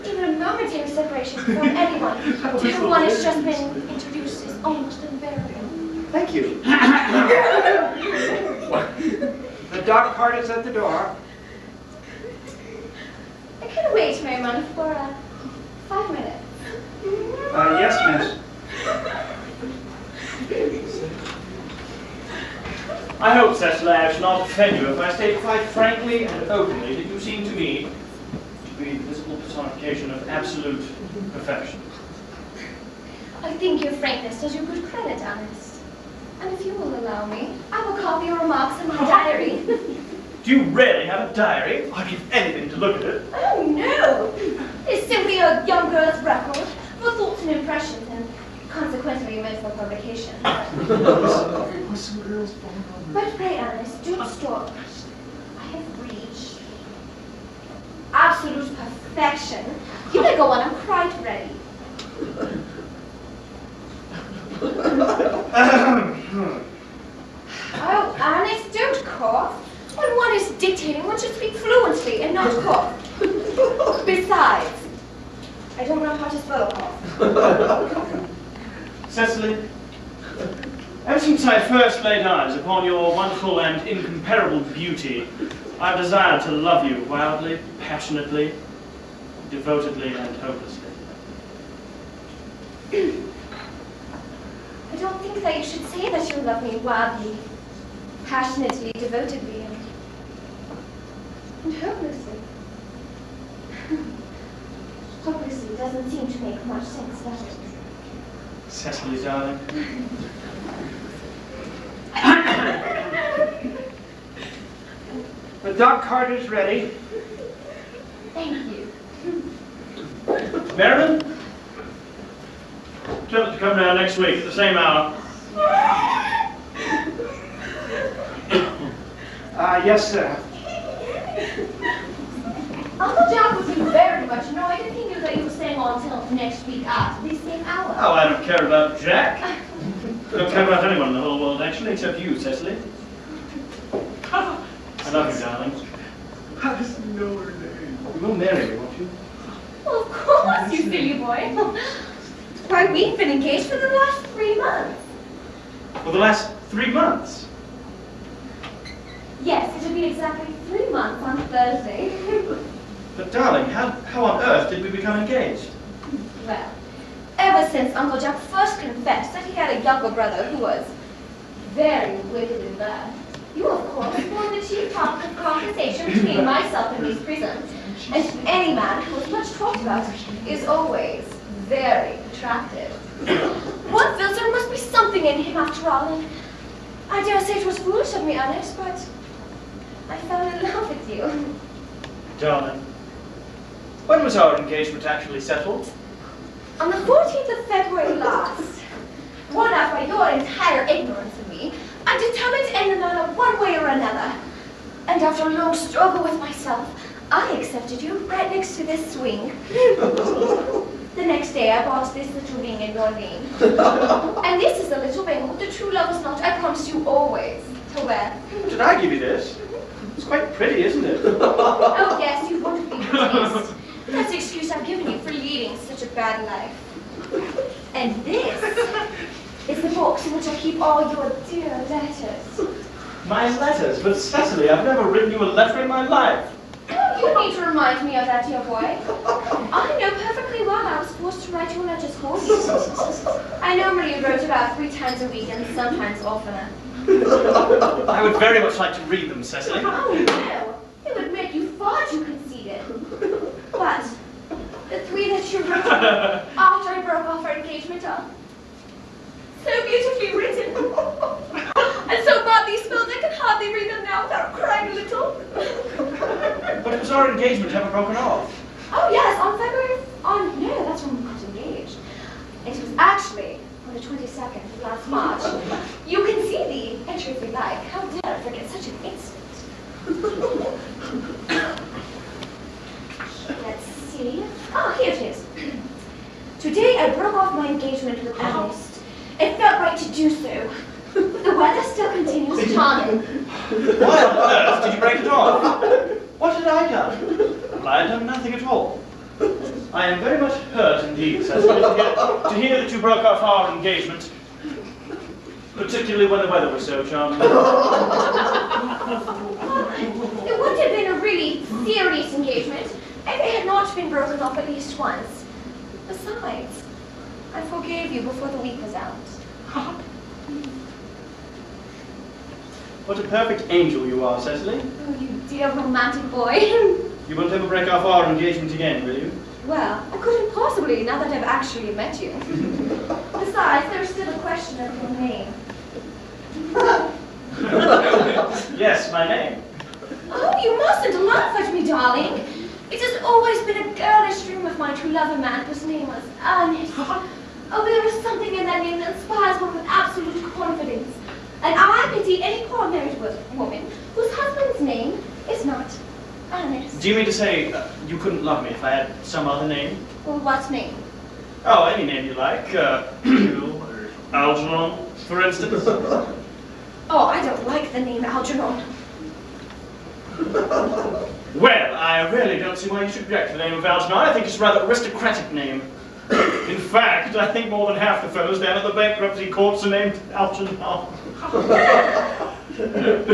Speaker 7: even a momentary separation from anyone to whom one has just been introduced is almost unbearable.
Speaker 9: Thank you. The dog cart is at the door.
Speaker 7: I can wait, Merriman, for 5 minutes.
Speaker 9: Yes, miss.
Speaker 3: I hope, Cecily, I shall not offend you if I state quite frankly and openly that you seem to me to be the visible personification of absolute perfection.
Speaker 7: I think your frankness does you good credit, Earnest. And if you will allow me, I will copy your remarks in my diary.
Speaker 3: Do you really have a diary? I'd give anything to look at it.
Speaker 7: Oh, no! It's simply a young girl's record for thoughts and impressions, and consequently meant for publication. But pray, Earnest, do not stop. I have reached absolute perfection. You may go on, I'm quite ready. Oh, Earnest, don't cough. When one is dictating, one should speak fluently and not cough. Besides, I don't know how to spell cough.
Speaker 3: Cecily, ever since I first laid eyes upon your wonderful and incomparable beauty, I've desired to love you wildly, passionately, devotedly, and hopelessly.
Speaker 7: I don't think that you should say that you love me wildly, passionately, devotedly, and hopelessly. Hopelessly doesn't seem to make much sense, does it?
Speaker 3: Cecily, darling.
Speaker 9: The dog cart is ready.
Speaker 7: Thank you.
Speaker 3: Merriman? Tell it to come down next week at the same hour.
Speaker 9: Yes, sir.
Speaker 7: Uncle Jack would be very much annoyed if he knew that you were staying on till next week at the same hour.
Speaker 3: Oh, I don't care about Jack. I don't care about anyone in the whole world, actually, except you, Cecily. I love you, darling.
Speaker 10: How does he know her name?
Speaker 3: You will marry me, won't you?
Speaker 7: Well, of course, you silly boy. Why, we've been engaged for the last 3 months.
Speaker 3: For the last 3 months?
Speaker 7: Yes, it'll be exactly 3 months on Thursday.
Speaker 3: But darling, how on earth did we become engaged?
Speaker 7: Well, ever since Uncle Jack first confessed that he had a younger brother who was very wicked and bad, you, of course, formed the chief topic of conversation between myself and Miss Prism. And any man who is much talked about is always very attractive. One feels there must be something in him after all, and I dare say it was foolish of me, Earnest, but I fell in love with you.
Speaker 3: Darling, when was our engagement actually settled?
Speaker 7: On the 14th of February last, worn out by your entire ignorance of me, I determined to end the matter one way or another. And after a long struggle with myself, I accepted you right next to this swing. The next day, I bought this little ring in your name. And this is a little ring, the true lover's knot I promised you always to wear.
Speaker 3: Did I give you this? It's quite pretty, isn't it?
Speaker 7: Oh yes, you wonderfully taste. That's the excuse I've given you for leading such a bad life. And this is the box in which I keep all your dear letters.
Speaker 3: My letters? But Cecily, I've never written you a letter in my life.
Speaker 7: You need to remind me of that, dear boy. I know perfectly well I was forced to write you letters for you. I normally wrote about 3 times a week and sometimes oftener.
Speaker 3: I would very much like to read them, Cecily.
Speaker 7: Oh no, it would make you far too conceited. But the 3 that you wrote after I broke off our engagement are so beautifully written. And so badly spelled I can hardly read them now without crying a little.
Speaker 3: But was our engagement ever broken off?
Speaker 7: Oh yes, on no, that's when we got engaged. It was actually on the 22nd of last March. You can see the entry if you like. How dare I forget such an instant? Let's see. Ah, here it is. Today I broke off my engagement with Earnest. It felt right to do so. The weather still continues charming.
Speaker 3: Why on earth did you break it off? What had I done? Well, I had done nothing at all. I am very much hurt indeed, Cecily, to hear that you broke off our engagement, particularly when the weather was so charming.
Speaker 7: It would have been a really serious engagement if it had not been broken off at least once. Besides, I forgave you before the week was out.
Speaker 3: What a perfect angel you are, Cecily.
Speaker 7: Oh, you dear romantic boy.
Speaker 3: You won't ever break off our engagement again, will you?
Speaker 7: Well, I couldn't possibly, now that I've actually met you. Besides, there's still a question of your name.
Speaker 3: Yes, my name.
Speaker 7: Oh, you mustn't laugh at me, darling. It has always been a girlish dream of mine to love a man whose name was Earnest. Oh, there is something in that name that inspires one with absolute confidence. And I pity any poor married woman whose husband's name is not Earnest.
Speaker 3: Do you mean to say you couldn't love me if I had some other name?
Speaker 7: Well, what name?
Speaker 3: Oh, any name you like. Algernon, for instance.
Speaker 7: Oh, I don't like the name Algernon.
Speaker 3: Well, I really don't see why you should object to the name of Algernon. I think it's a rather aristocratic name. In fact, I think more than half the fellows down at the bankruptcy courts are named Algernon. But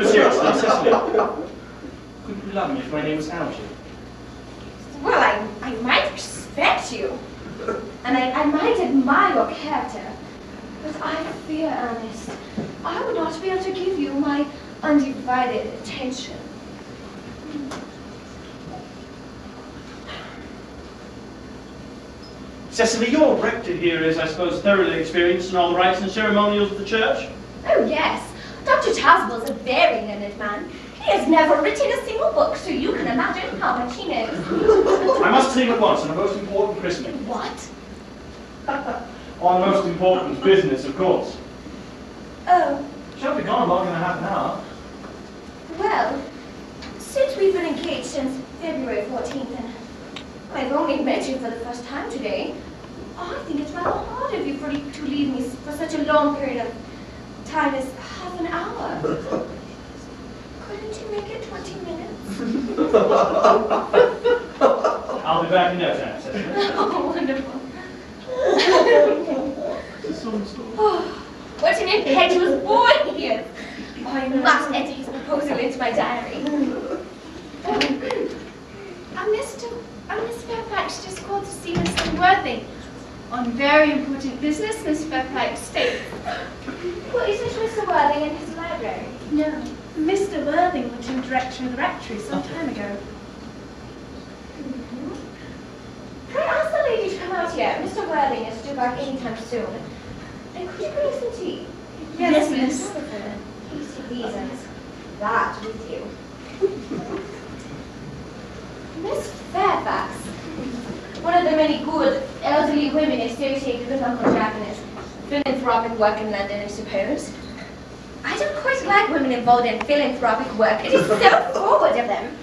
Speaker 3: seriously, Cecily, couldn't you love me if my name was Algie?
Speaker 7: Well, I might respect you. And I might admire your character. But I fear, Ernest, I would not be able to give you my undivided attention.
Speaker 3: Cecily, your rector here is, I suppose, thoroughly experienced in all the rites and ceremonials of the church?
Speaker 7: Oh, yes. Dr. Chasuble is a very learned man. He has never written a single book, so you can imagine how much he knows.
Speaker 3: I must see him at once on a most important christening.
Speaker 7: What?
Speaker 3: On most important business, of course.
Speaker 7: Oh,
Speaker 3: Shall be gone long in half an hour.
Speaker 7: well, since we've been engaged since February 14th, and I've only met you for the first time today, I think it's rather hard of you to leave me for such a long period of time as half an hour. Couldn't you make it 20 minutes?
Speaker 3: I'll be back in no time, Cecily.
Speaker 7: Oh, wonderful. Oh, what an impetuous boy he is. Oh, I must enter his proposal into my diary.
Speaker 8: Miss Fairfax just called to see Mr. Worthing. On very important business, Miss Fairfax states.
Speaker 7: Well, isn't Mr. Worthing in his library?
Speaker 8: No, Mr. Worthing went in director of the rectory some time ago.
Speaker 7: Can I ask the lady to come out here? Mr. Worthing is due back anytime soon. And could you bring us some tea?
Speaker 8: Yes, miss.
Speaker 7: Please take these and that with you. Miss Fairfax, one of the many good elderly women associated with Uncle Jack and his philanthropic work in London, I suppose. I don't quite like women involved in philanthropic work. It is so forward of them.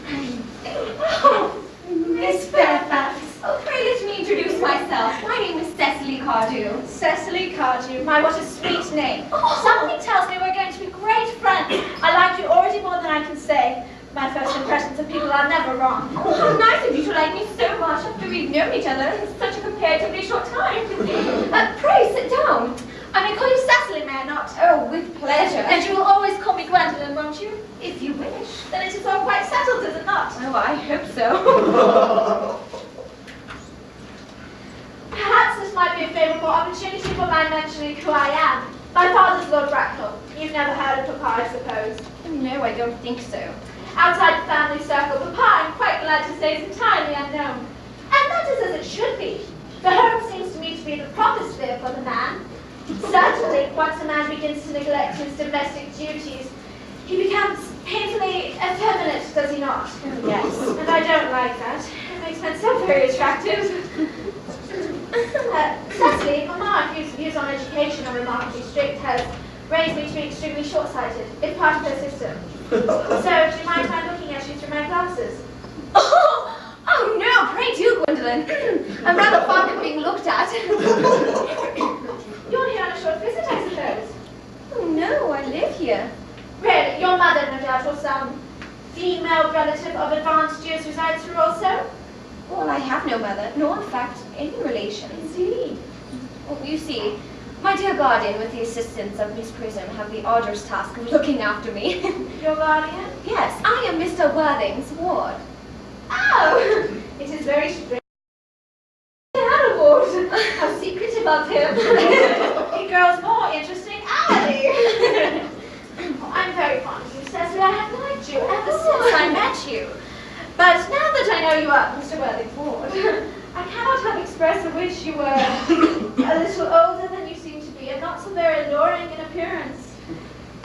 Speaker 7: Oh, Miss Fairfax. Oh, pray let me introduce myself. My name is Cecily Cardew.
Speaker 8: Cecily Cardew. My, what a sweet name.
Speaker 7: Oh.
Speaker 8: Something tells me we're going to be great friends. I like you already more than I can say. My first impressions of people are never wrong.
Speaker 7: Oh, how nice of you to like me so much after we've known each other in such a comparatively short time. Pray, sit down.
Speaker 8: I may call you Cecily, may I not?
Speaker 7: Oh, with pleasure.
Speaker 8: And you will always call me Gwendolyn, won't you?
Speaker 7: If you wish.
Speaker 8: Then it is all quite settled, is it not?
Speaker 7: Oh, I hope so.
Speaker 8: Perhaps this might be a favourable opportunity for my mentioning who I am. My father's Lord Bracknell. You've never heard of Papa, I suppose.
Speaker 7: No, I don't think so.
Speaker 8: Outside the family circle, Papa, I'm quite glad to say, is entirely unknown. And that is as it should be. The home seems to me to be the proper sphere for the man. Certainly, once a man begins to neglect his domestic duties, he becomes painfully effeminate, does he not?
Speaker 7: Yes.
Speaker 8: And I don't like that. It makes men so very attractive. Cecily, Mama, whose views on education are remarkably strict, has raised me to be extremely short-sighted. It's part of her system. So, do you mind my looking at you through my glasses?
Speaker 7: Oh no, pray do, Gwendolyn. I'm rather fond of being looked at.
Speaker 8: You're here on a short visit, I suppose.
Speaker 7: Oh no, I live here.
Speaker 8: Really? Your mother, no doubt, or some female relative of advanced years resides here also?
Speaker 7: Well, I have no mother, nor in fact any relations.
Speaker 8: Indeed.
Speaker 7: Well, you see, my dear guardian, with the assistance of Miss Prism, have the arduous task of looking after me.
Speaker 8: Your guardian?
Speaker 7: Yes, I am Mr. Worthing's ward.
Speaker 8: Oh! It is very strange.
Speaker 6: love him. He grows more interesting hourly. Oh, I'm very fond of you, Cecily. I have liked you ever since I met you. But now that I know you are Mr. Worthingford, I cannot help express a wish you were a little older than you seem to be, and not so very alluring in appearance.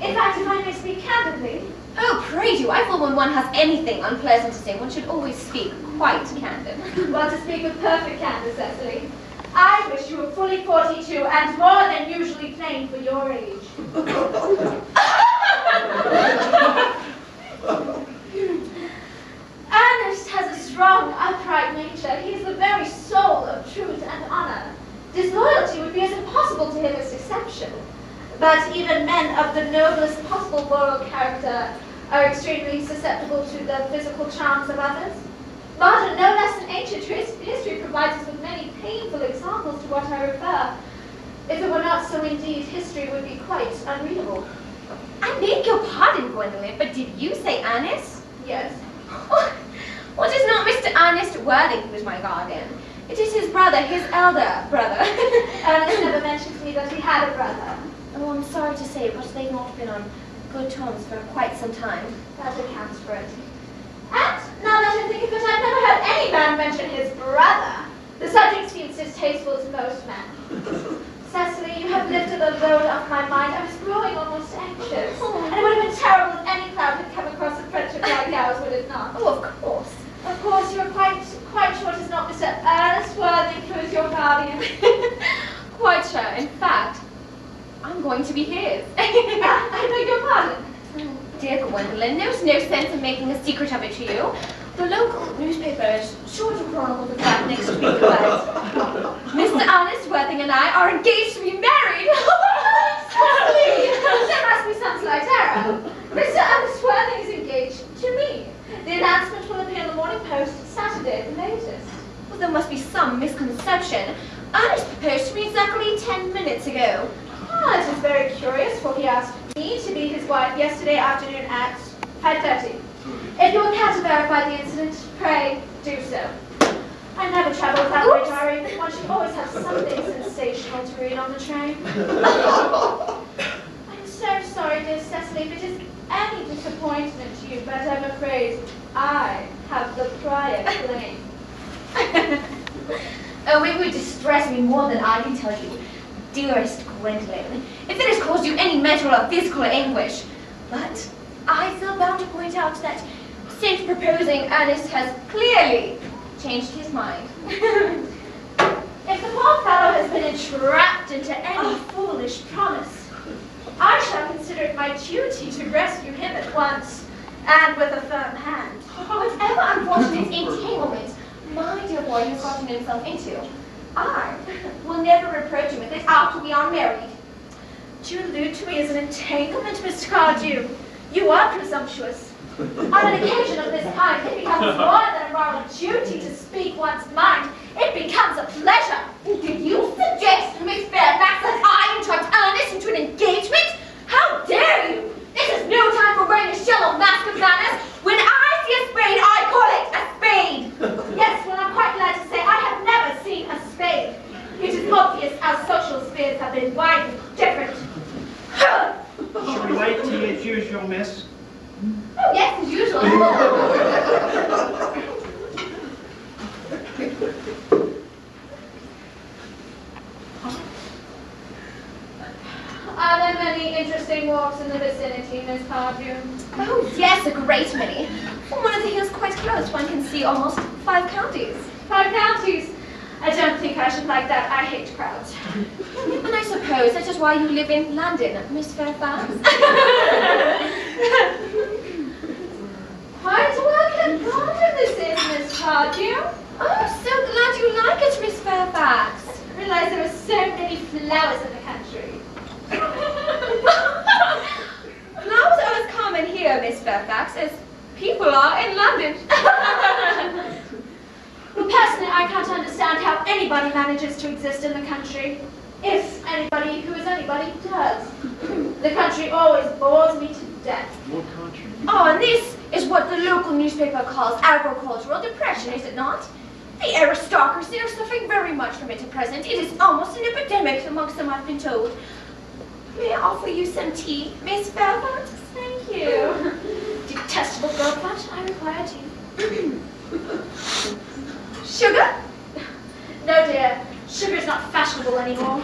Speaker 6: In fact, if I may speak candidly.
Speaker 7: Oh, pray do. I feel when one has anything unpleasant to say, one should always speak quite candid.
Speaker 6: Well, to speak with perfect candor, Cecily, I wish you were fully 42 and more than usually plain for your age. Earnest has a strong, upright nature. He is the very soul of truth and honor. Disloyalty would be as impossible to him as deception. But even men of the noblest possible moral character are extremely susceptible to the physical charms of others. Modern, no less than ancient history provides us with many painful examples to what I refer. If it were not so, indeed, history would be quite unreadable.
Speaker 7: I beg your pardon, Gwendolyn, but did you say Ernest?
Speaker 6: Yes.
Speaker 7: Well, it is not Mr. Ernest Worthing who is my guardian. It is his brother, his elder brother.
Speaker 6: Ernest never mentioned to me that he had a brother.
Speaker 7: Oh, I'm sorry to say, but they've not been on good terms for quite some time.
Speaker 6: That accounts for it. And, now that I think of it, I've never heard any man mention his brother. The subject seems distasteful to most men. Cecily, you have lifted a load off my mind. I was growing almost anxious. And it would have been terrible if any cloud had come across a friendship like ours, would it not?
Speaker 7: Oh, of course.
Speaker 6: Of course, you are quite sure it is not Mr. Earnest Worthing who is your guardian.
Speaker 7: Quite sure. In fact, I'm going to be his.
Speaker 6: I beg your pardon.
Speaker 7: Dear Gwendolyn, there's no sense in making a secret of it to you. The local newspaper is sure to chronicle the fact next week, but Mr. Ernest Worthing and I are engaged to be married.
Speaker 6: Cecily, there must be some slight error. Mr. Earnest Worthing is engaged to me. The announcement will appear in the Morning Post Saturday at the latest.
Speaker 7: Well, there must be some misconception. Ernest proposed to me exactly 10 minutes ago.
Speaker 6: Ah, it is very curious, for he asked me to be his wife yesterday afternoon at 5:30. If you will care to verify the incident, pray do so. I never travel without my diary. One should always have something sensational to read on the train. I'm so sorry, dear Cecily, if it is any disappointment to you, but I'm afraid I have the prior claim.
Speaker 7: Oh, it would distress me more than I can tell you, dearest Gwendolyn, if it has caused you any mental or physical anguish. But I feel bound to point out that since proposing, Ernest has clearly changed his mind.
Speaker 6: If the poor fellow has been entrapped into any foolish promise, I shall consider it my duty to rescue him at once, and with a firm hand.
Speaker 7: Whatever unfortunate entanglement my dear boy has gotten himself into, I will never reproach him with it after we are married.
Speaker 6: Do you allude to me as an entanglement, Mr. Cardew? You are presumptuous. On an occasion of this kind, it becomes more than a moral duty to speak one's mind. It becomes a pleasure.
Speaker 7: Did you suggest, Miss Fairfax, that I interrupt Ernest into an engagement? How dare you! This is no time for wearing a shallow mask of manners. When I see a spade, I call it a spade.
Speaker 6: Yes, well, I'm quite glad to say I have never seen a spade. It is obvious our social spheres have been widely different.
Speaker 9: Shall we light tea as usual, miss?
Speaker 6: Oh, yes, as usual. Are there many interesting walks in the vicinity, Miss Cardew?
Speaker 7: Oh, yes, a great many. From one of the hills quite close, one can see almost 5 counties.
Speaker 6: 5 counties? I don't think I should like that. I hate crowds.
Speaker 7: And I suppose that is why you live in London, Miss Fairfax.
Speaker 6: Quite a well-kept garden this is, Miss Cardew.
Speaker 7: Oh, so glad you like it, Miss Fairfax.
Speaker 6: I realize there are so many flowers in the country.
Speaker 7: Flowers are as common here, Miss Fairfax, as people are in London.
Speaker 6: Well, personally, I can't understand how anybody manages to exist in the country. If anybody who is anybody does. The country always bores me to death.
Speaker 10: What country?
Speaker 7: Oh, and this is what the local newspaper calls agricultural depression, is it not? The aristocracy are suffering very much from it at present. It is almost an epidemic amongst them, I've been told. May I offer you some tea, Miss Fairfax?
Speaker 6: Thank you.
Speaker 7: Detestable girl, but I require tea. Sugar?
Speaker 6: No, dear. Sugar's not fashionable anymore.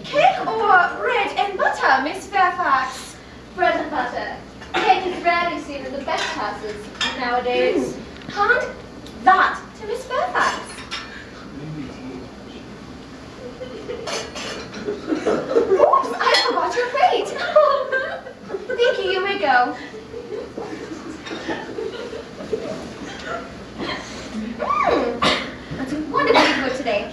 Speaker 7: Cake or bread and butter, Miss Fairfax?
Speaker 6: Bread and butter. Cake is rarely seen in the best houses nowadays.
Speaker 7: Hand that to Miss Fairfax. Oops, I forgot your plate. Thank you, you may go. That's wonderfully good today.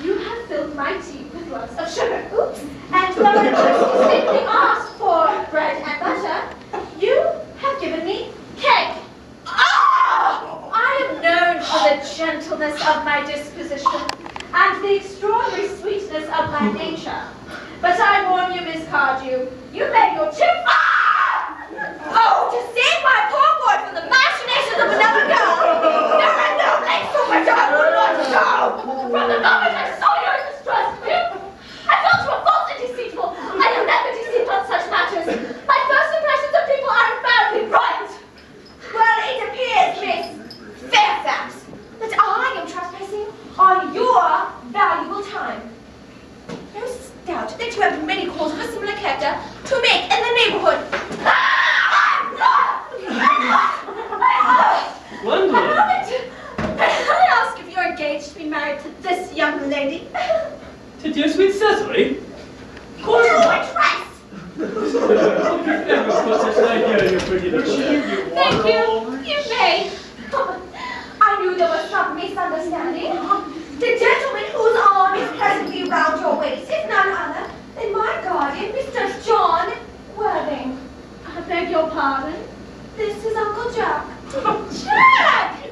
Speaker 6: You have filled my tea with lots of sugar. Oops. And though I specifically asked for bread and butter, you have given me cake. I am known for the gentleness of my disposition and the extraordinary sweetness of my nature. But I warn you, Miss Cardew, you made your chip.
Speaker 7: Oh, to save my poor boy from the machinations of another girl! There are no lengths to which I would not go!
Speaker 6: From the moment I saw your distrust of him, I felt you were false and deceitful. I am never deceived on such matters. My first impressions of people are infallibly right.
Speaker 7: Well, it appears, Miss Fairfax, that I am trespassing on your valuable time. There's doubt that you have many calls of a similar character to make in the neighborhood.
Speaker 4: Gwendolyn!
Speaker 7: May I ask if you're engaged to be married to this young lady?
Speaker 4: To dear sweet Cecily? Of course
Speaker 7: No,
Speaker 4: not.
Speaker 7: I dress!
Speaker 4: How could you ever put such an idea in your pretty little head?
Speaker 7: Thank you. You may. I knew there was some misunderstanding. The gentleman whose arm is presently round your waist is none other than my guardian, Mr. John Worthing.
Speaker 6: I beg your pardon.
Speaker 7: This is Uncle Jack. Jack!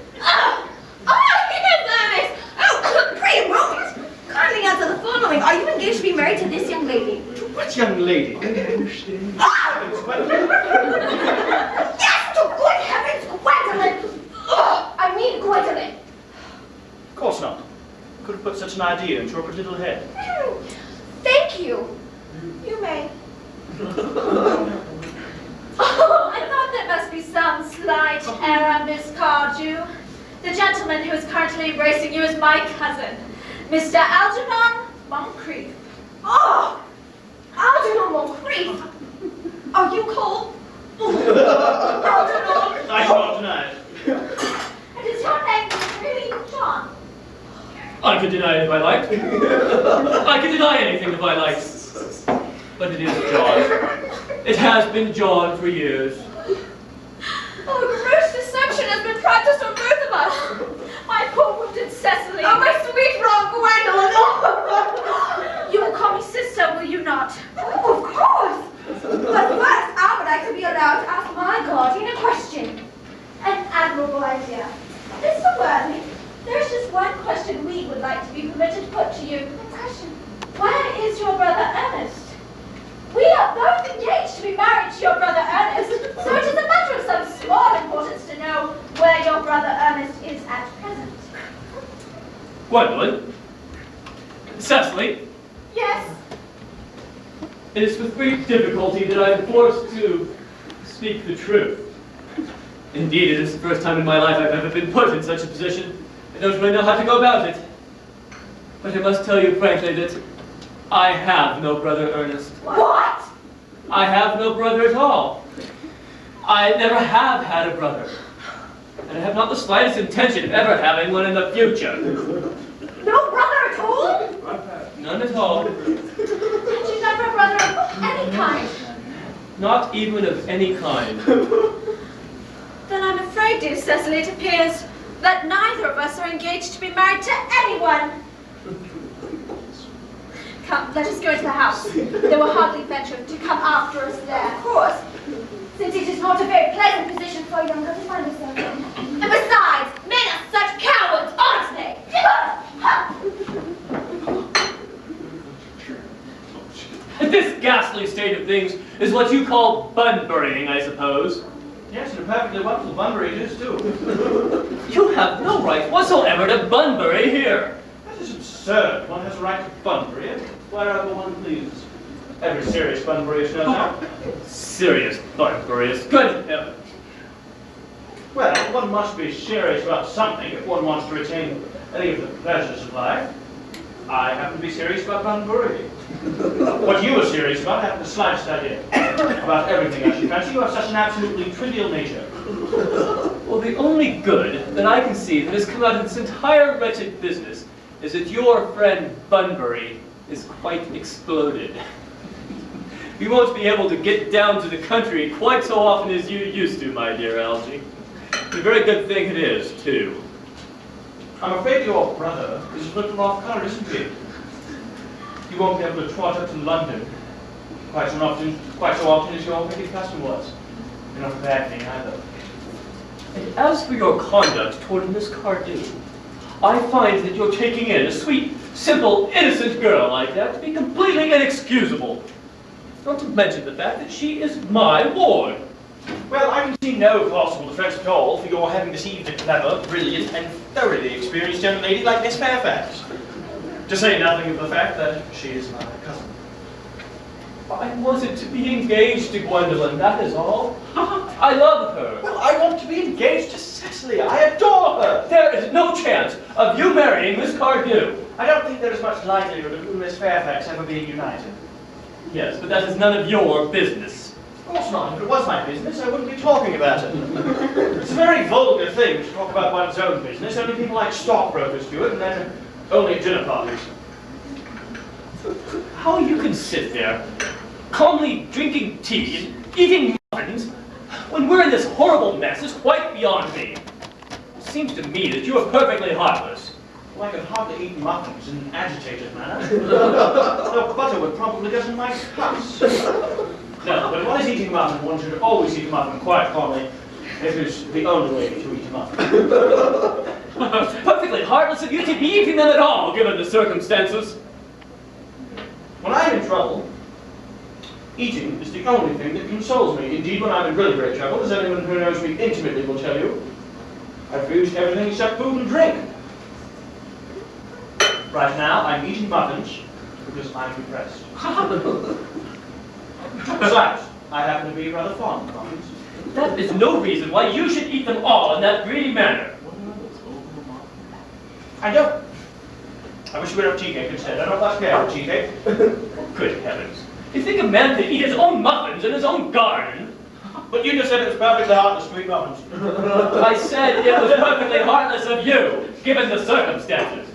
Speaker 7: Yes, Ernest! Oh, pray a moment. Kindly answer the following. Are you engaged to be married to this young lady?
Speaker 3: What young lady? I understand.
Speaker 7: Yes, to good heavens, Gwendolyn! I mean Gwendolyn.
Speaker 3: Of course not. Could have put such an idea into your pretty little head.
Speaker 7: Thank you. You may.
Speaker 6: Oh, I thought there must be some slight error, Miss Cardew. The gentleman who is currently embracing you is my cousin, Mr. Algernon Moncrief.
Speaker 7: Oh! Algernon Moncrief! Are you cold? Algernon!
Speaker 3: I cannot deny it.
Speaker 6: And is your name really John?
Speaker 4: I could deny it if I liked. I could deny anything if I liked. But it is John. It has been John for years.
Speaker 7: Oh, gross deception has been practiced on both of us.
Speaker 6: My poor wounded Cecily.
Speaker 7: Oh, my sweet wrong Gwendolyn!
Speaker 6: You will call me sister, will you not?
Speaker 7: Oh, of course! But first, I would like to be allowed to ask my guardian a question.
Speaker 6: An admirable idea. Mr. Worthing, there's just one question we would like to be permitted to put to you.
Speaker 7: What question?
Speaker 6: Where is your brother Ernest? We are both engaged to be married to your brother Ernest, so it is a matter of some small importance to know where your brother Ernest is at present.
Speaker 4: Gwendolyn? Cecily?
Speaker 6: Yes?
Speaker 4: It is with great difficulty that I am forced to speak the truth. Indeed, it is the first time in my life I've ever been put in such a position. I don't really know how to go about it. But I must tell you frankly that I have no brother Ernest.
Speaker 7: What?
Speaker 4: I have no brother at all. I never have had a brother. And I have not the slightest intention of ever having one in the future.
Speaker 7: No brother at all?
Speaker 4: None at all.
Speaker 6: And you never a brother of any kind?
Speaker 4: Not even of any kind.
Speaker 6: Then I'm afraid, dear Cecily, it appears that neither of us are engaged to be married to anyone. Come, let us go into the house. They will hardly venture to come after us there.
Speaker 7: Of course, since it is not a very pleasant position for a young girl to find herself in. And besides, men are such cowards, aren't they?
Speaker 4: ghastly state of things is what you call Bunburying, I suppose.
Speaker 3: Yes, and a perfectly wonderful Bunbury it is, too.
Speaker 4: You have no right whatsoever to Bunbury here.
Speaker 3: That is absurd. One has a right to Bunbury wherever one pleases. Every serious Bunburyist knows that.
Speaker 4: Serious Bunburyist, good heavens.
Speaker 3: Well, one must be serious about something if one wants to retain any of the pleasures of life. I happen to be serious about Bunbury. What you are serious about, I haven't the slightest idea. About everything, I should fancy. You have such an absolutely trivial nature.
Speaker 4: Well, the only good that I can see that has come out of this entire wretched business is that your friend Bunbury is quite exploded. You won't be able to get down to the country quite so often as you used to, my dear Algy. A very good thing it is, too.
Speaker 3: I'm afraid your brother is a little off colour, isn't he? You won't be able to trot up to London quite so often as your already custom was. And not a bad thing either.
Speaker 4: And as for your conduct toward Miss Cardew, I find that you're taking in a sweet, simple, innocent girl like that to be completely inexcusable. Not to mention the fact that she is my ward.
Speaker 3: Well, I can see no possible defence at all for your having deceived a clever, brilliant, and thoroughly experienced young lady like Miss Fairfax. To say nothing of the fact that she is my cousin.
Speaker 4: I wanted to be engaged to Gwendolen, that is all. I love her.
Speaker 3: Well, I want to be engaged to Cecily. I adore her.
Speaker 4: There is no chance of you marrying Miss Cardew.
Speaker 3: I don't think there is much likelihood of you and Miss Fairfax ever being united.
Speaker 4: Yes, but that is none of your business.
Speaker 3: Of course not. If it was my business, I wouldn't be talking about it. It's a very vulgar thing to talk about one's own business. Only people like stockbrokers do it, and then only at dinner parties.
Speaker 4: How you can sit there, calmly drinking tea and eating muffins, when we're in this horrible mess is quite beyond me. It seems to me that you are perfectly heartless.
Speaker 3: Well, I could hardly eat muffins in an agitated manner. The butter would probably get in my cups. No, when one is eating a muffin, one should always eat a muffin quite calmly. It is the only way to eat a muffin.
Speaker 4: It's perfectly heartless of you to be eating them at all, given the circumstances.
Speaker 3: When I'm in trouble, eating is the only thing that consoles me. Indeed, when I'm in really great trouble, as anyone who knows me intimately will tell you, I've refused everything except food and drink. Right now, I'm eating muffins because I'm depressed. Besides, I happen to be rather fond of muffins.
Speaker 4: That is no reason why you should eat them all in that greedy manner.
Speaker 3: I don't. I wish we would have tea cake instead. I don't much care for tea cake.
Speaker 4: Good heavens. You think a man could eat his own muffins in his own garden?
Speaker 3: But you just said it was perfectly heartless to eat muffins.
Speaker 4: I said it was perfectly heartless of you, given the circumstances.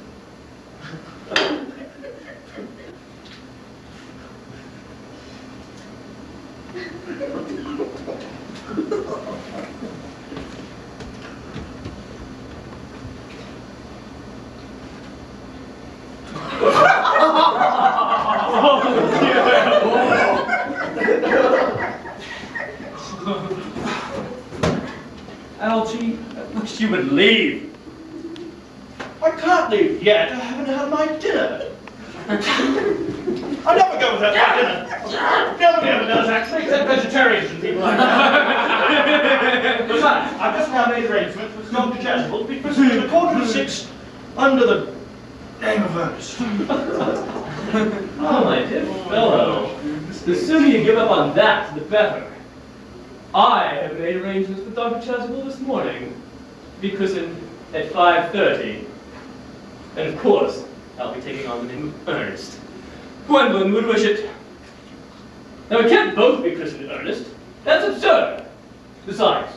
Speaker 4: Algy, I wish you would leave.
Speaker 3: I can't leave yet. I haven't had my dinner. I'll never go without my dinner. Nobody ever does, actually, except vegetarians and people like that. Besides, I've just now made arrangements with Dr. Chasuble to be christened at 5:45 under the name of Earnest.
Speaker 4: Oh, my dear fellow, the sooner you give up on that, the better. I have made arrangements with Dr. Chasuble this morning to be christened at 5:30. And of course, I'll be taking on the name of Earnest. Gwendolen would wish it. Now, we can't both be christened Earnest. That's absurd. Besides,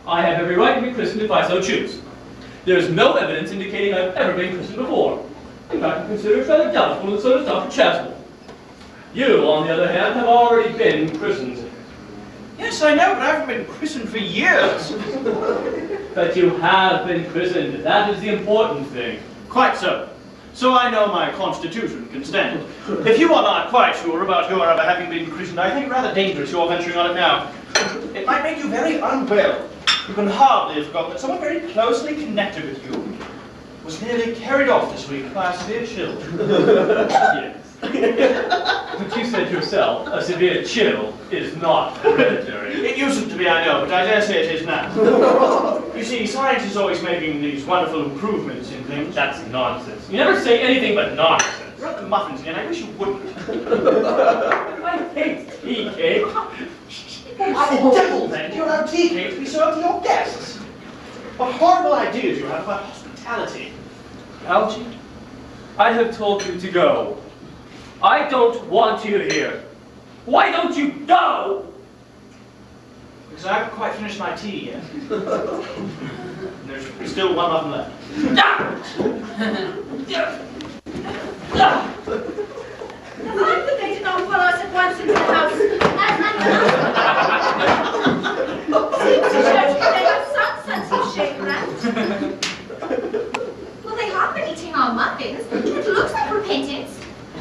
Speaker 4: I have every right to be christened if I so choose. There is no evidence indicating I've ever been christened before. In fact, I consider it rather doubtful, and so does Dr. Chasuble. You, on the other hand, have already been christened.
Speaker 3: Yes, I know, but I haven't been christened for years.
Speaker 4: But you have been christened. That is the important thing.
Speaker 3: Quite so. So I know my constitution can stand it. If you are not quite sure about your ever having been christened, I think it rather dangerous you're venturing on it now. It might make you very unwell. You can hardly have forgotten that someone very closely connected with you was nearly carried off this week by a severe chill.
Speaker 4: Yes. But you said yourself, a severe chill is not hereditary.
Speaker 3: It used to be, I know, but I dare say it is now. You see, science is always making these wonderful improvements in things.
Speaker 4: That's nonsense. You never say anything but nonsense.
Speaker 3: You're up the muffins again, I wish you wouldn't.
Speaker 4: I hate tea cake.
Speaker 3: I'm a devil, then. You allow tea cake to be served to your guests. What horrible ideas you have about hospitality.
Speaker 4: Algy, I have told you to go. I don't want you here. Why don't you go?
Speaker 3: Because I haven't quite finished my tea yet. There's still one muffin left.
Speaker 7: The fact that they did not follow us at once into the house seems to show they have some sense of shame, right?
Speaker 6: Well, they have been eating our muffins. It looks like repentance.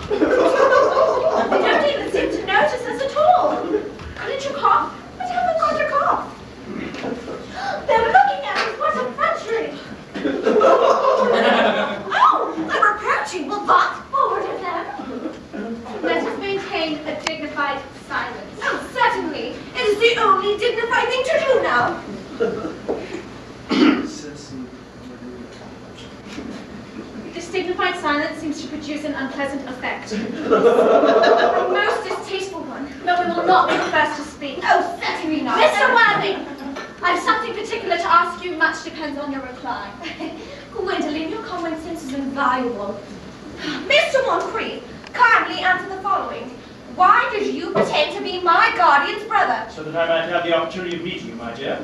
Speaker 7: They don't even seem to notice us at all.
Speaker 6: Couldn't you cough?
Speaker 7: What happened on your cough? They're looking at us. What a treachery!
Speaker 6: Oh, they're approaching. Will that
Speaker 7: Forward of them.
Speaker 6: let us maintain a dignified silence?
Speaker 7: Oh, certainly. It is the only dignified thing to do now.
Speaker 6: This dignified silence seems to produce an unpleasant effect.
Speaker 7: A most distasteful one.
Speaker 6: No, we will not be the first to speak.
Speaker 7: Oh, certainly not.
Speaker 6: Mr. Worthing, I have something particular to ask you. Much depends on your reply.
Speaker 7: Gwendolyn, your common sense is invaluable. Mr. Moncrief, kindly answer the following. Why did you pretend to be my guardian's brother?
Speaker 3: So that I might have the opportunity of meeting you, my dear.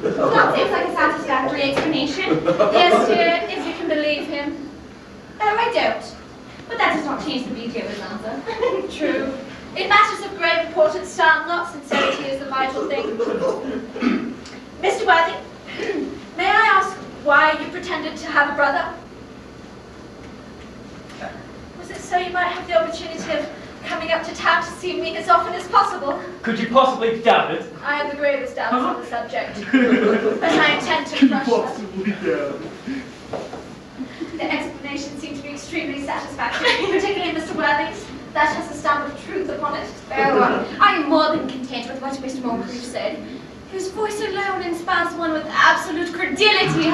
Speaker 6: That seems like a satisfactory explanation. Yes, dear, if you can believe him.
Speaker 7: Oh, I don't. But that does not change the beauty of his answer.
Speaker 6: True. In matters of grave importance, style, not sincerity is the vital thing.
Speaker 7: Mr. Worthing,
Speaker 6: May I ask why you pretended to have a brother? Was it so you might have the opportunity of coming up to town to see me as often as possible?
Speaker 4: Could you possibly doubt it?
Speaker 6: I have the gravest doubts on the subject, but I intend to crush them.
Speaker 10: Possibly down.
Speaker 6: The explanation seemed to be extremely satisfactory, particularly Mr. Worthing's. That has a stamp of truth upon it.
Speaker 7: oh, I am more than content with what Mr. Moncrief said. His voice alone inspires one with absolute credulity.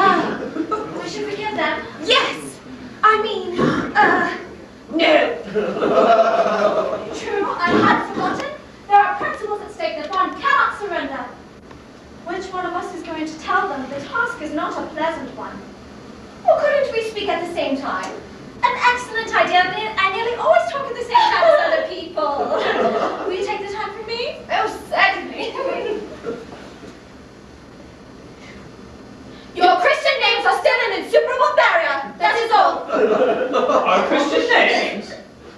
Speaker 6: We should forgive them.
Speaker 7: Yes! I mean, no.
Speaker 6: True, I had forgotten. There are principles at stake that one cannot surrender. Which one of us is going to tell them? The task is not a pleasant one.
Speaker 7: Well, couldn't we speak at the same time?
Speaker 6: An excellent idea. I nearly always talk at the same time as other people. Will you take the time for me?
Speaker 7: Oh, certainly.
Speaker 6: Your Christian names are still an insuperable barrier. That is all.
Speaker 4: Our Christian names?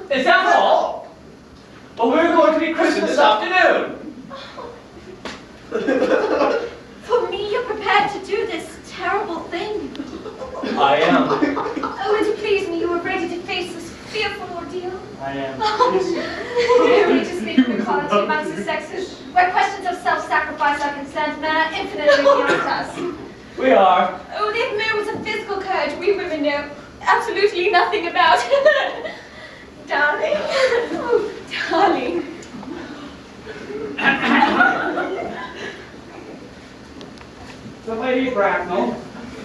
Speaker 4: Is that all? Well, we're going to be Christian this afternoon.
Speaker 6: For me, you're prepared to do this terrible thing.
Speaker 4: I am.
Speaker 6: Oh, and to please me, you were ready to face this fearful ordeal.
Speaker 4: I am.
Speaker 6: Only to speak of equality amongst the sexes, where questions of self-sacrifice are concerned, men are infinitely beyond us.
Speaker 4: We are.
Speaker 7: Oh, they've moments of physical courage we women know absolutely nothing about. Darling. Oh, darling.
Speaker 9: The Lady Bracknell.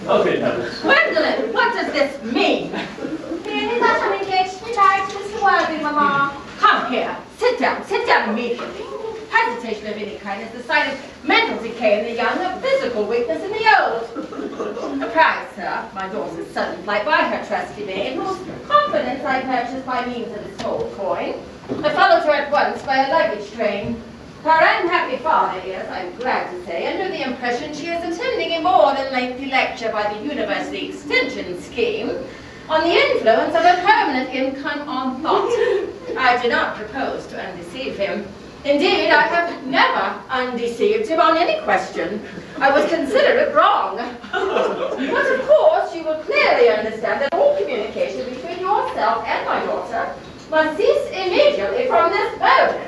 Speaker 4: Oh, good heavens.
Speaker 5: Gwendolyn, what does this mean?
Speaker 6: Really, that I'm engaged to be married to Mr. Worthing, Mamma.
Speaker 5: Come here. Sit down immediately. Hesitation of any kind is the sign of mental decay in the young, of physical weakness in the old. Apprised, sir, my daughter's sudden flight by her trusty maid, whose confidence I purchased by means of a small coin. I followed her at once by a luggage train. Her unhappy father is, I'm glad to say, under the impression she is attending a more than lengthy lecture by the University Extension Scheme on the influence of a permanent income on thought. I do not propose to undeceive him. Indeed, I have never undeceived him on any question. I would consider it wrong. But of course, you will clearly understand that all communication between yourself and my daughter must cease immediately from this moment.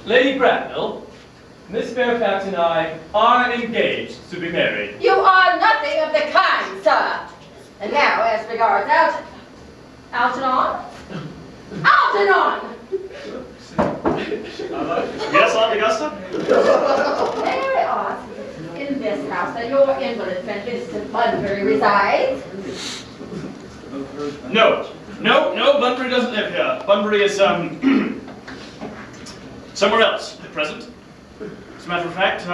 Speaker 4: Lady Bracknell, Miss Fairfax and I are engaged to be married.
Speaker 5: You are nothing of the kind, sir. And now, as regards out Algernon? Algernon!
Speaker 3: Yes, Aunt Augusta?
Speaker 5: May I ask, in this house that your invalid friend Mr. Bunbury resides?
Speaker 3: No. No, Bunbury doesn't live here. Bunbury is, somewhere else at present. As a matter of fact,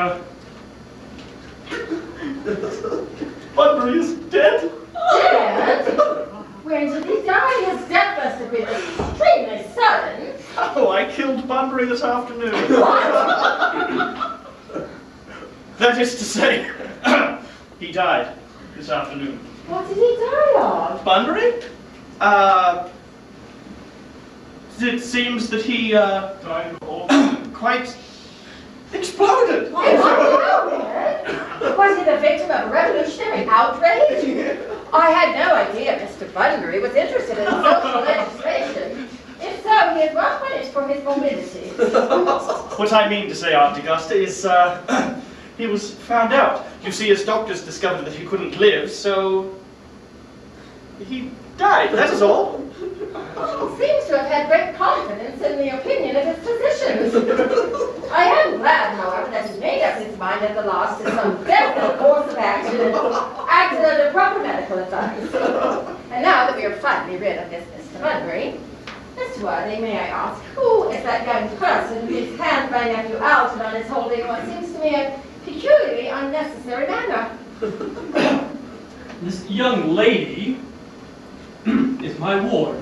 Speaker 3: Bunbury is dead.
Speaker 5: Dead? When did he die? His death must have been extremely sudden.
Speaker 3: Oh, I killed Bunbury this afternoon.
Speaker 5: What?
Speaker 3: That is to say, he died this afternoon.
Speaker 5: What did he die of?
Speaker 3: Bunbury? It seems that he, quite exploded.
Speaker 5: Was he the victim of a revolutionary outrage? I had no idea Mr. Bunbury was interested in social legislation. If so, he is well punished for his morbidity.
Speaker 3: What I mean to say, Aunt Augusta, is, he was found out. You see, his doctors discovered that he couldn't live, so he died, that is all.
Speaker 5: He seems to have had great confidence in the opinion of his physicians. I am glad, however, that he made up his mind at the last to some definite course of action and acted under proper medical advice. And now that we are finally rid of this Mr. Bunbury, Mr. Worthing, may I ask, who is that young person whose hand my nephew Algernon is holding in what seems to me a peculiarly unnecessary manner?
Speaker 4: This young lady is my ward,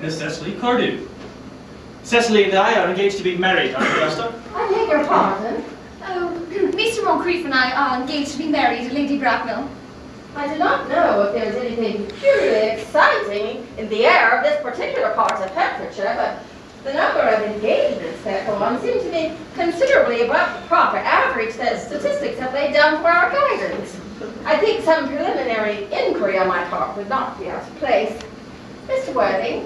Speaker 4: Miss Cecily Cardew.
Speaker 3: Cecily and I are engaged to be married, Aunt Augusta.
Speaker 5: I beg your pardon.
Speaker 7: Oh, Mr. Moncrief and I are engaged to be married, Lady Bracknell.
Speaker 5: I do not know if there is anything peculiarly exciting in the air of this particular part of Hertfordshire, but the number of engagements that go on seem to be considerably above the proper average that statistics have laid down for our guidance. I think some preliminary inquiry on my part would not be out of place. Mr. Worthing,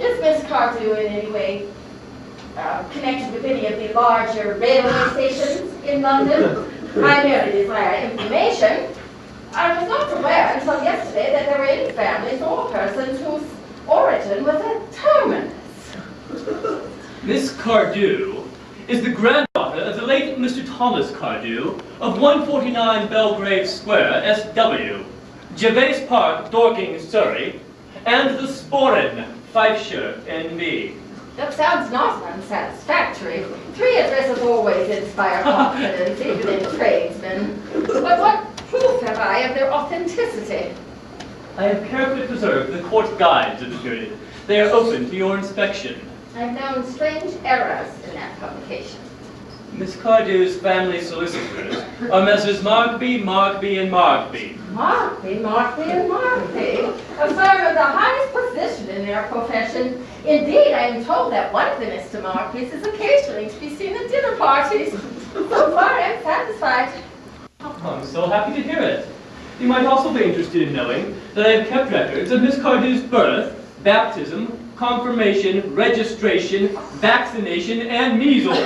Speaker 5: is Miss Cardew in any way connected with any of the larger railway stations in London? I merely desire information. I was not aware until yesterday that there were any families or persons whose origin was a terminus.
Speaker 4: Miss Cardew is the granddaughter of the late Mr. Thomas Cardew of 149 Belgrave Square, SW, Gervais Park, Dorking, Surrey, and the Sporran, Fifeshire, NB.
Speaker 5: That sounds not unsatisfactory. 3 addresses always inspire confidence, even in tradesmen. But what proof have I of their authenticity?
Speaker 4: I have carefully preserved the court guides of the period. They are open to your inspection.
Speaker 5: I've known strange errors in that publication.
Speaker 4: Miss Cardew's family solicitors are Messrs. Markby, Markby, and Markby.
Speaker 5: Markby, Markby, and Markby, a firm of the highest position in their profession. Indeed, I am told that one of the Mr. Markbys is occasionally to be seen at dinner parties. So far, I'm satisfied.
Speaker 4: I'm so happy to hear it. You might also be interested in knowing that I have kept records of Miss Cardew's birth, baptism, confirmation, registration, vaccination, and measles,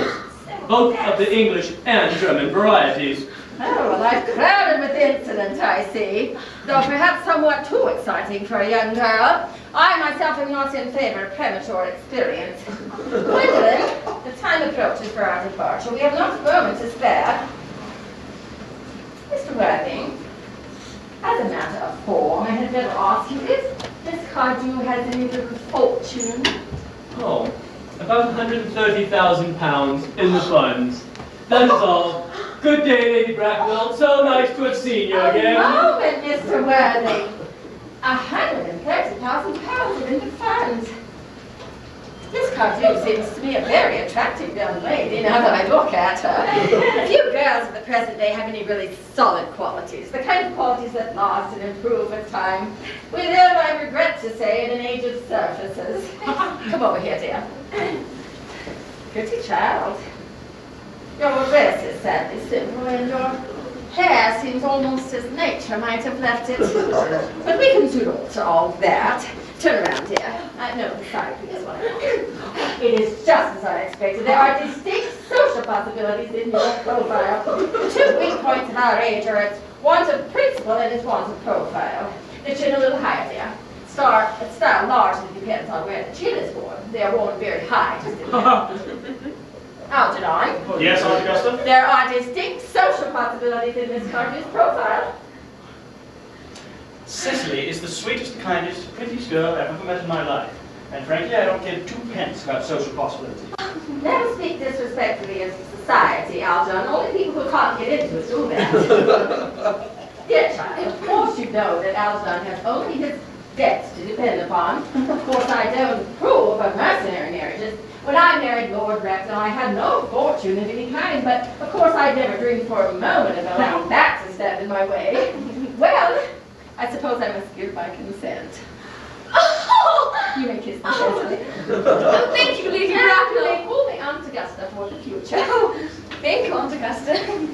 Speaker 4: both of the English and German varieties.
Speaker 5: Oh, well, I've crowded with incident, I see. Though perhaps somewhat too exciting for a young girl. I myself am not in favor of premature experience. Gwendolyn, the time approaches for our departure. We have not a moment to spare. Mr. Worthing, as a matter of form, I had better ask you if Miss Cardew has any little fortune.
Speaker 4: Oh, about £130,000 in the funds. That is all. Good day, Lady Bracknell. So nice to have seen you again.
Speaker 5: A moment, Mr. Worthing. £130,000 in the funds. Miss Cardew seems to be a very attractive young lady now that I look at her. Few girls of the present day have any really solid qualities, the kind of qualities that last and improve with time. We live, I regret to say, in an age of surfaces. Come over here, dear. Pretty child. Your dress is sadly simple, and your hair seems almost as nature might have left it. But we can do all that. Turn around, dear. No, sorry, please. It is just as I expected. There are distinct social possibilities in your profile. The 2 weak points of our age are its want of principle and its want of profile. The chin a little higher, dear. style largely depends on where the child is born. They are born very high, just in there. Algernon.
Speaker 3: Yes, Aunt Augusta?
Speaker 5: There are distinct social possibilities in Miss Cartier's profile.
Speaker 3: Cecily is the sweetest, kindest, prettiest girl I've ever met in my life. And frankly, I don't give 2 pence about social possibilities.
Speaker 5: Never speak disrespectfully of society, Algernon. Only people who can't get into it do that. Dear child, of course you know that Algernon has only his debts to depend upon. Of course, I don't approve of mercenary marriages. When I married Lord Bracknell, I had no fortune of any kind, but of course I never dreamed for a moment of allowing that to stand in my way. Well, I suppose I must give my consent.
Speaker 7: Oh!
Speaker 5: You may kiss me, Cecily.
Speaker 7: Oh, thank you, Lady
Speaker 5: You
Speaker 7: Bracknell.
Speaker 5: may call me Aunt Augusta for the future.
Speaker 7: Oh, thank you, Aunt Augusta.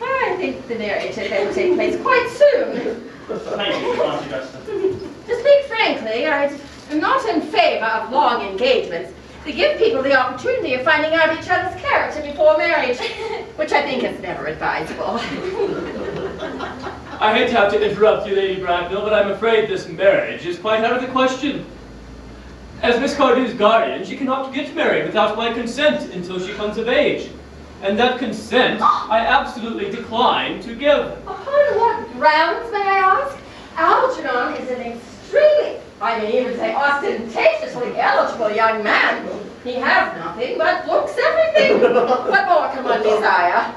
Speaker 5: I think the marriage had better take place quite soon.
Speaker 3: Thank you, Aunt Augusta.
Speaker 5: To speak frankly, I am not in favor of long engagements. They give people the opportunity of finding out each other's character before marriage, which I think is never advisable.
Speaker 4: I hate to have to interrupt you, Lady Bracknell, but I'm afraid this marriage is quite out of the question. As Miss Cardew's guardian, she cannot get married without my consent until she comes of age. And that consent I absolutely decline to give.
Speaker 5: Upon what grounds, may I ask? Algernon is an extremely, I may even say ostentatiously eligible young man. He has nothing but looks everything. What more can one desire?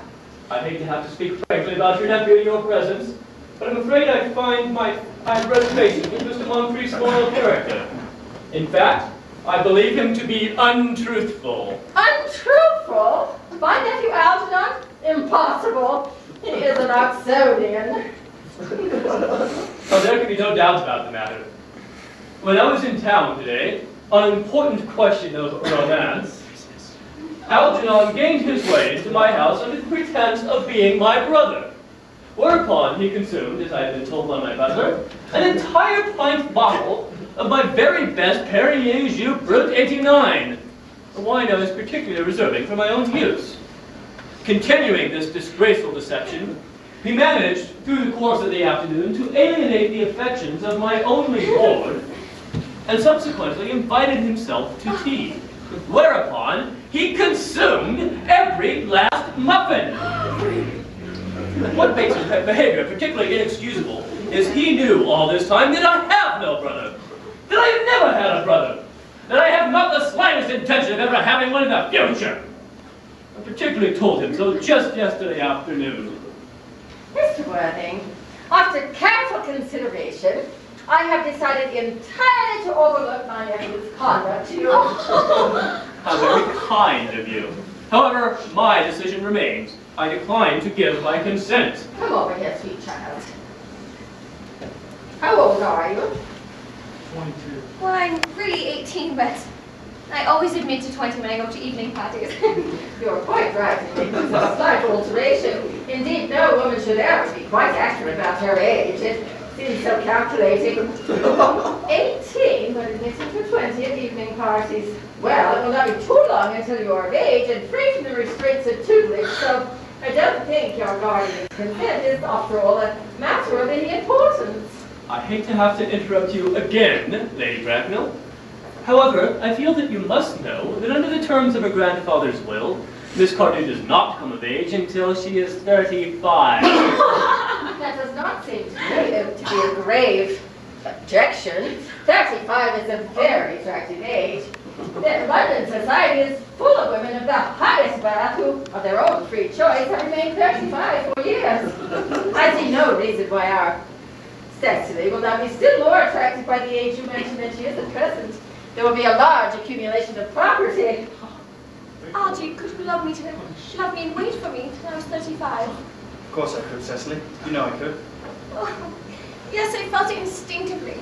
Speaker 4: I hate to have to speak frankly about your nephew in your presence, but I'm afraid I have reservations with Mr. Moncrief's moral character. In fact, I believe him to be untruthful.
Speaker 5: Untruthful? My nephew Algernon? Impossible. He is an Oxonian.
Speaker 4: Oh, there can be no doubt about the matter. When I was in town today, on an important question of romance, Algernon gained his way into my house under the pretense of being my brother. Whereupon he consumed, as I had been told by my butler, an entire pint bottle of my very best Perrier Jus Brut 89, a wine I was particularly reserving for my own use. Continuing this disgraceful deception, he managed, through the course of the afternoon, to alienate the affections of my only ward, and subsequently invited himself to tea, whereupon he consumed every last muffin. What makes his behavior particularly inexcusable is he knew all this time that I have no brother, that I have never had a brother, that I have not the slightest intention of ever having one in the future. I particularly told him so just yesterday afternoon.
Speaker 5: Mr. Worthing, after careful consideration, I have decided entirely to overlook my nephew's conduct to you.
Speaker 4: How very kind of you. However, my decision remains. I decline to give my consent.
Speaker 5: Come over here, sweet child. How old are you?
Speaker 10: 22.
Speaker 7: Well, I'm really 18, but I always admit to 20 when I go to evening parties.
Speaker 5: You're quite right in making some slight alteration. Indeed, no woman should ever be quite accurate about her age. It seems so calculating. 18, but admitting to 20 at evening parties. Well, it will not be too long until you are of age and free from the restraints of tutelage, so I don't think your guardian's consent is, after all, a matter of any importance.
Speaker 4: I hate to have to interrupt you again, Lady Bracknell. However, I feel that you must know that under the terms of her grandfather's will, Miss Cardew does not come of age until she is 35.
Speaker 5: That does not seem to me to be a grave objection. 35 is a very attractive age. London society is full of women of the highest birth who, of their own free choice, have remained 35 for years. I see no reason why our Cecily will not be still more attracted by the age you mentioned than she is at present. There will be a large accumulation of property.
Speaker 7: Archie, could you love me and wait for me till I was 35?
Speaker 3: Of course I could, Cecily. You know I could.
Speaker 7: Oh, yes, I felt it instinctively.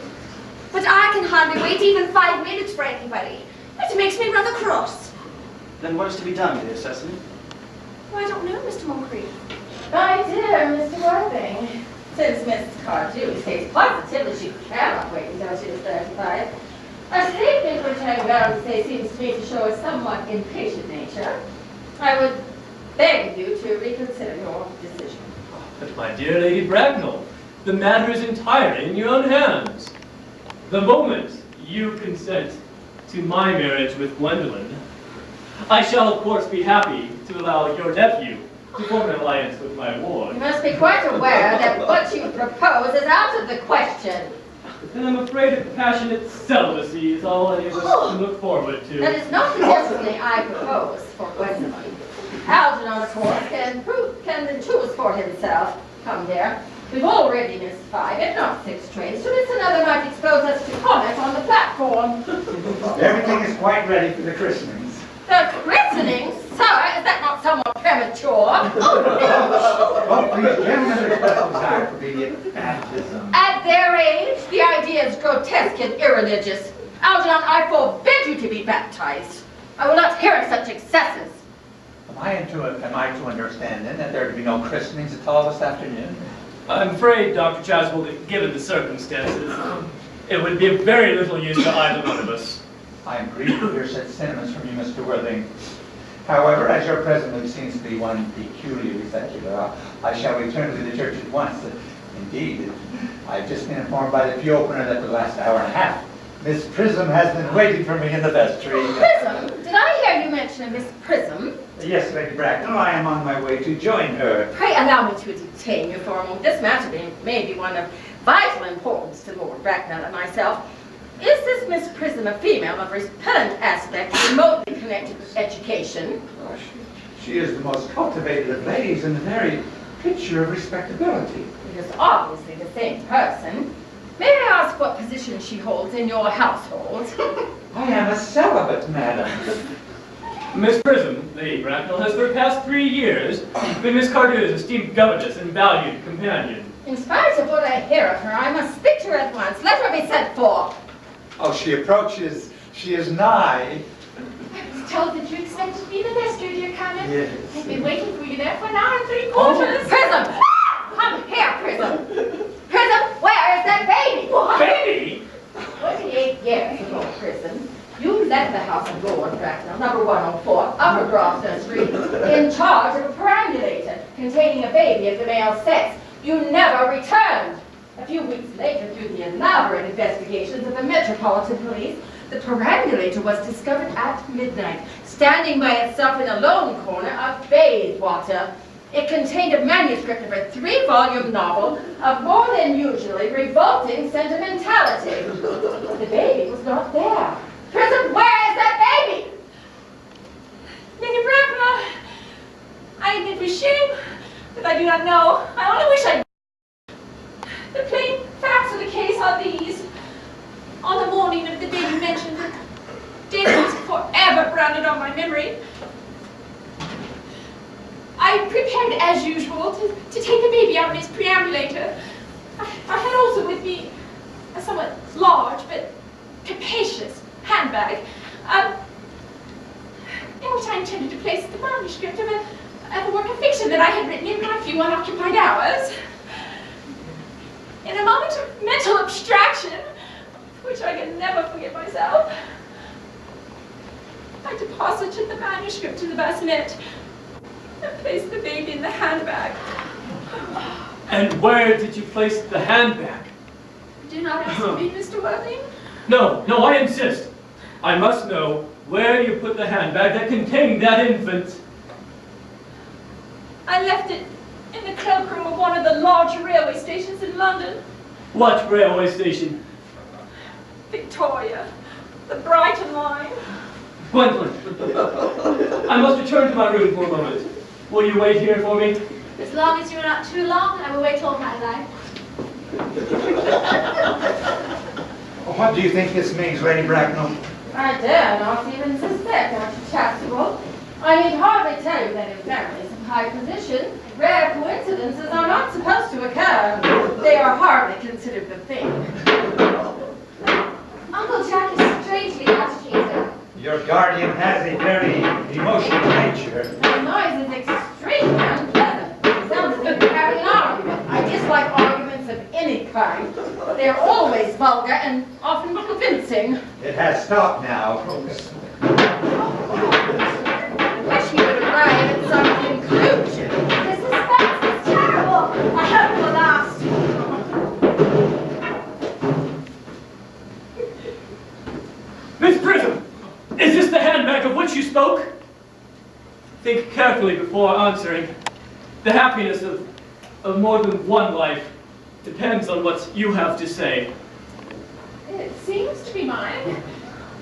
Speaker 7: But I can hardly wait even 5 minutes for anybody. It makes me rather cross.
Speaker 3: Then what is to be done, dear Cecily?
Speaker 7: Well, I don't know, Mr. Moncrief.
Speaker 5: My dear Mr. Worthing, since Miss Cardew states positively she cannot wait until she is 35, a statement which I'm bound to say seems to me to show a somewhat impatient nature, I would beg you to reconsider your decision.
Speaker 4: But my dear Lady Bracknell, the matter is entirely in your own hands. the moment you consent to my marriage with Gwendolyn, I shall of course be happy to allow your nephew to form an alliance with my ward.
Speaker 5: You must be quite aware that what you propose is out of the question.
Speaker 4: Then I'm afraid that passionate celibacy is all any of us can look forward to.
Speaker 5: That is not the destiny I propose for Gwendolyn. Algernon, of course, can choose for himself. Come, dear. We've already missed 5, if not 6 trains. To miss another might expose us to comment on the platform.
Speaker 2: Everything is quite ready for the christenings.
Speaker 5: The christening? Sir, is that not somewhat premature?
Speaker 2: Oh, please, gentlemen, express desire for immediate baptism.
Speaker 5: At their age, the idea is grotesque and irreligious. Algernon, I forbid you to be baptized. I will not hear of such excesses.
Speaker 2: Am I to understand then that there are to be no christenings at all this afternoon?
Speaker 4: I'm afraid, Dr. Chasuble, that given the circumstances, it would be of very little use to either one of us.
Speaker 2: I am grieved to hear such sentiments from you, Mr. Worthing. However, as your present mood seems to be one peculiarly secular, I shall return to the church at once. Indeed, I've just been informed by the pew opener that for the last hour and a half, Miss Prism has been waiting for me in the vestry.
Speaker 5: Prism? Did I hear you mention Miss Prism?
Speaker 2: Yes, Lady Bracknell, I am on my way to join her.
Speaker 5: Pray allow me to detain you for a moment. This matter may be one of vital importance to Lord Bracknell and myself. Is this Miss Prism a female of repellent aspect, remotely connected with education?
Speaker 2: Oh, she is the most cultivated of ladies and the very picture of respectability.
Speaker 5: It is obviously the same person. May I ask what position she holds in your household?
Speaker 2: I am a celibate, madam.
Speaker 4: Miss Prism, Lady Bracknell, has for the past 3 years been Miss Cardew's esteemed governess and valued companion.
Speaker 5: In spite of what I hear of her, I must speak to her at once. Let her be sent for.
Speaker 2: Oh, she approaches. She is nigh.
Speaker 8: I was told that you expected to be in the vestry, dear Carmen.
Speaker 2: Yes.
Speaker 8: I've been waiting for you there for an hour and 3/4.
Speaker 5: Oh, Prism! Come here, Prism. Prism, where is that baby?
Speaker 4: What? Baby?
Speaker 5: 28 years ago, Prism, you left the house of Lord Bracknell, number 104, Upper Grosvenor Street, in charge of a perambulator containing a baby of the male sex. You never returned. A few weeks later, through the elaborate investigations of the Metropolitan Police, the perambulator was discovered at midnight, standing by itself in a lone corner of Bayswater. It contained a manuscript of a 3-volume novel of more than usually revolting sentimentality. The baby was not there. Prism, where is that baby?
Speaker 8: Lady Bracknell, I admit with shame that I do not know. I only wish I. The plain facts of the case are these. On the morning of the day you mentioned, the date is forever branded on my memory. I prepared as usual to take the baby out of his perambulator. I had also with me a somewhat large but capacious handbag, in which I intended to place the manuscript of a work of fiction that I had written in my few unoccupied hours. In a moment of mental abstraction, which I can never forget myself, I deposited the manuscript in the bassinet and placed the baby in the handbag.
Speaker 4: And where did you place the handbag?
Speaker 8: Do not ask me, Mr. Worthing.
Speaker 4: No, I insist. I must know where you put the handbag that contained that infant.
Speaker 8: I left it in the cloakroom of one of the large railway stations in London.
Speaker 4: What railway station?
Speaker 8: Victoria, the Brighton line.
Speaker 4: Gwendolyn, I must return to my room for a moment. Will you wait here for me?
Speaker 6: As long as you're not too long, I will wait all my life.
Speaker 2: What do you think this means, Lady Bracknell?
Speaker 5: I dare not even suspect, Dr. Chasuble. I need hardly tell you that in families of high position, rare coincidences are not supposed to occur. They are hardly considered the thing.
Speaker 7: Uncle Jack is strangely agitated.
Speaker 2: Your guardian has a very emotional nature.
Speaker 5: The noise is extremely unpleasant. It sounds as if you're having an argument. I dislike arguments of any kind. They are always vulgar and often convincing.
Speaker 2: It has stopped now.
Speaker 5: I wish you would arrive at some conclusion.
Speaker 7: The suspense is terrible.
Speaker 5: I hope it will last.
Speaker 4: which you spoke? Think carefully before answering. The happiness of more than one life depends on what you have to say.
Speaker 8: It seems to be mine.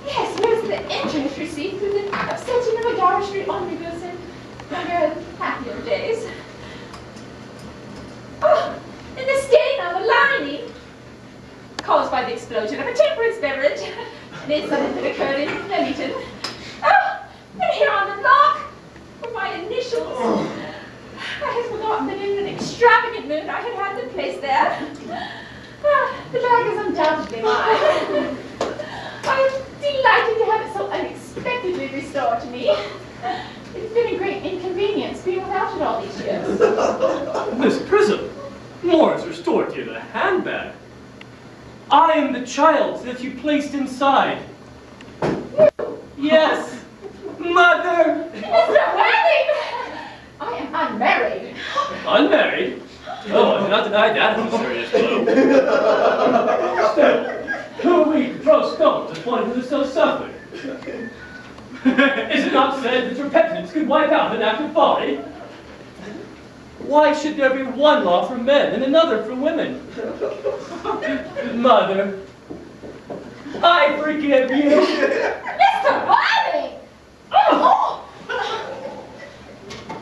Speaker 8: Yes, here's the entrance receipt through the upsetting of a Gower Street omnibus in younger, happier days. Oh, and the stain on the lining, caused by the explosion of a temperance beverage. An incident that occurred in Flemington. Oh, and here on the lock were my initials. I had forgotten that in an extravagant mood I had had them placed there. The bag is undoubtedly mine. I am delighted to have it so unexpectedly restored to me. It's been a great inconvenience being without it all these years.
Speaker 4: Miss Prism, more is restored to you than a handbag. I am the child that you placed inside. Yes, Mother!
Speaker 8: Mr. Worthing! I am unmarried.
Speaker 4: Unmarried? Oh, I cannot deny that is a serious blow. Still, who are we to throw stones at one who is so suffering? Is it not said that repentance could wipe out an act of folly? Why should there be one law for men and another for women? Mother, I forgive you.
Speaker 8: Mr. Worthing! Oh!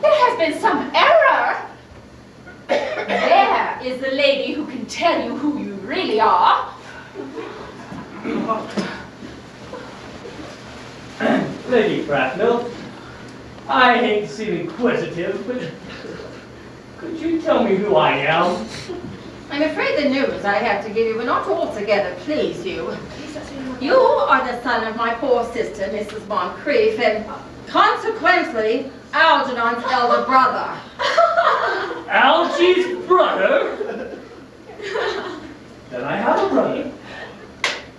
Speaker 8: There has been some error. There is the lady who can tell you who you really are.
Speaker 4: Lady Bracknell, I hate to seem inquisitive, but could you tell me who I am?
Speaker 5: I'm afraid the news I have to give you will not altogether please you. You are the son of my poor sister, Mrs. Moncrief, and consequently, Algernon's elder brother.
Speaker 4: Algy's brother? Then I have a brother.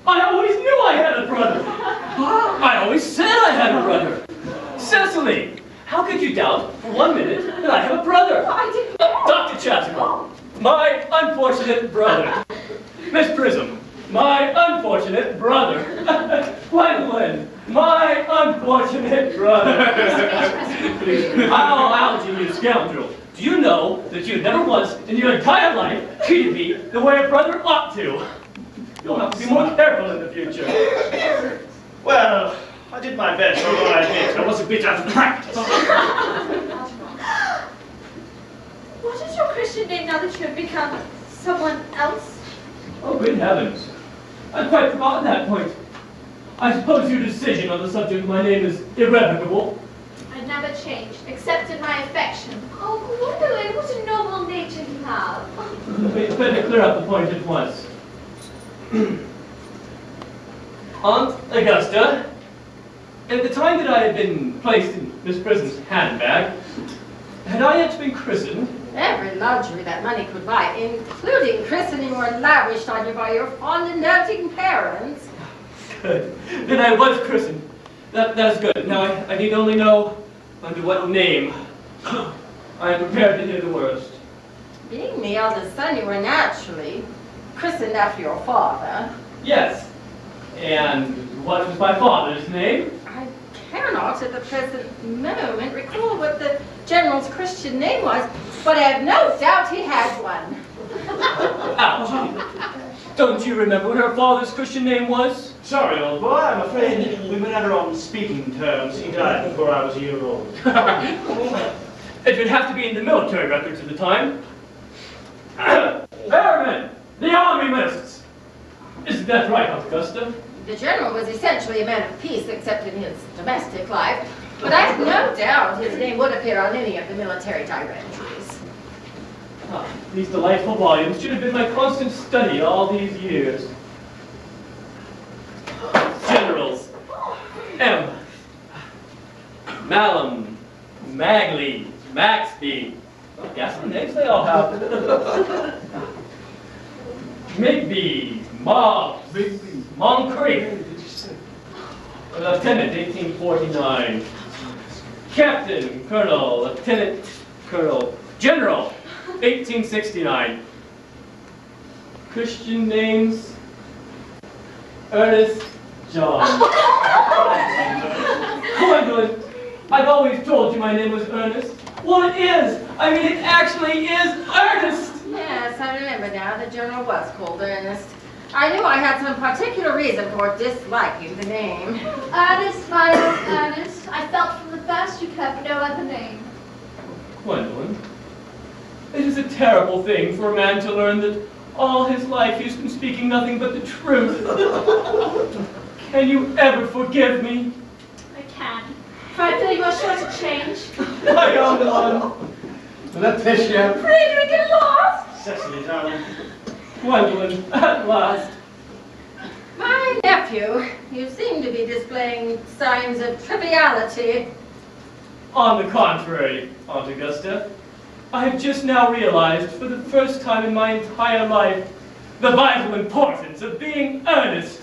Speaker 4: I always knew I had a brother. I always said I had a brother. Cecily, how could you doubt for 1 minute that I have a brother?
Speaker 8: I didn't.
Speaker 4: Dr. Chasuble, my unfortunate brother. Miss Prism, my unfortunate brother. Gwendolyn, my unfortunate brother. Oh, Algy, you scoundrel. Do you know that you never once in your entire life treated me the way a brother ought to? You'll have to be more careful in the future.
Speaker 3: Well, I did my best, although I admit I was a bit out of practice.
Speaker 6: What is your Christian name now that you have become someone else?
Speaker 4: Oh, good heavens. I'd quite forgotten that point. I suppose your decision on the subject of my name is irrevocable.
Speaker 6: I never changed, except in my affection. Oh, Gwendolyn, what a noble nature you have.
Speaker 4: It's better clear up the point at once. Aunt Augusta, at the time that I had been placed in Miss Prism's handbag, had I yet been christened?
Speaker 5: Every luxury that money could buy, including christening, were lavished on you by your fond and doting parents.
Speaker 4: Good. Then I was christened. That's good. Now I need only know under what name. I am prepared to hear the worst.
Speaker 5: Being the eldest son, you were naturally christened after your father.
Speaker 4: Yes. And what was my father's name?
Speaker 5: I cannot at the present moment recall what the general's Christian name was, but I have no doubt he had one.
Speaker 4: Ouch. Don't you remember what her father's Christian name was?
Speaker 3: Sorry, old boy, I'm afraid we were never on speaking terms. He died before I was a year old.
Speaker 4: It would have to be in the military records at the time. Airmen, the army lists. Isn't that right, Aunt Augusta?
Speaker 5: The general was essentially a man of peace, except in his domestic life, but I have no doubt his name would appear on any of the military directories.
Speaker 4: Ah, these delightful volumes should have been my constant study all these years. Generals. M. Malum, Magley, Maxby. Guess the names they all have. Migby, Mobbs, Moncrief. Lieutenant, 1849. Captain, Colonel, Lieutenant, Colonel, General, 1869. Christian names, Earnest, John. Gwendolyn always told you my name was Ernest. Well, it is. I mean, it actually is Earnest.
Speaker 5: Yes, I remember now. The journal was called Earnest. I knew I had some particular reason for disliking the name.
Speaker 6: Ernest, my own Ernest. I felt from the first you could have no other name.
Speaker 4: Gwendolyn, it is a terrible thing for a man to learn that all his life he's been speaking nothing but the truth. Can you ever forgive me?
Speaker 6: I can. For I feel you are sure to change.
Speaker 4: My own one.
Speaker 1: Letitia.
Speaker 8: Friedrich at last!
Speaker 3: Cecily, darling.
Speaker 4: Gwendolyn, at last.
Speaker 5: My nephew, you seem to be displaying signs of triviality.
Speaker 4: On the contrary, Aunt Augusta, I have just now realized, for the first time in my entire life, the vital importance of being earnest.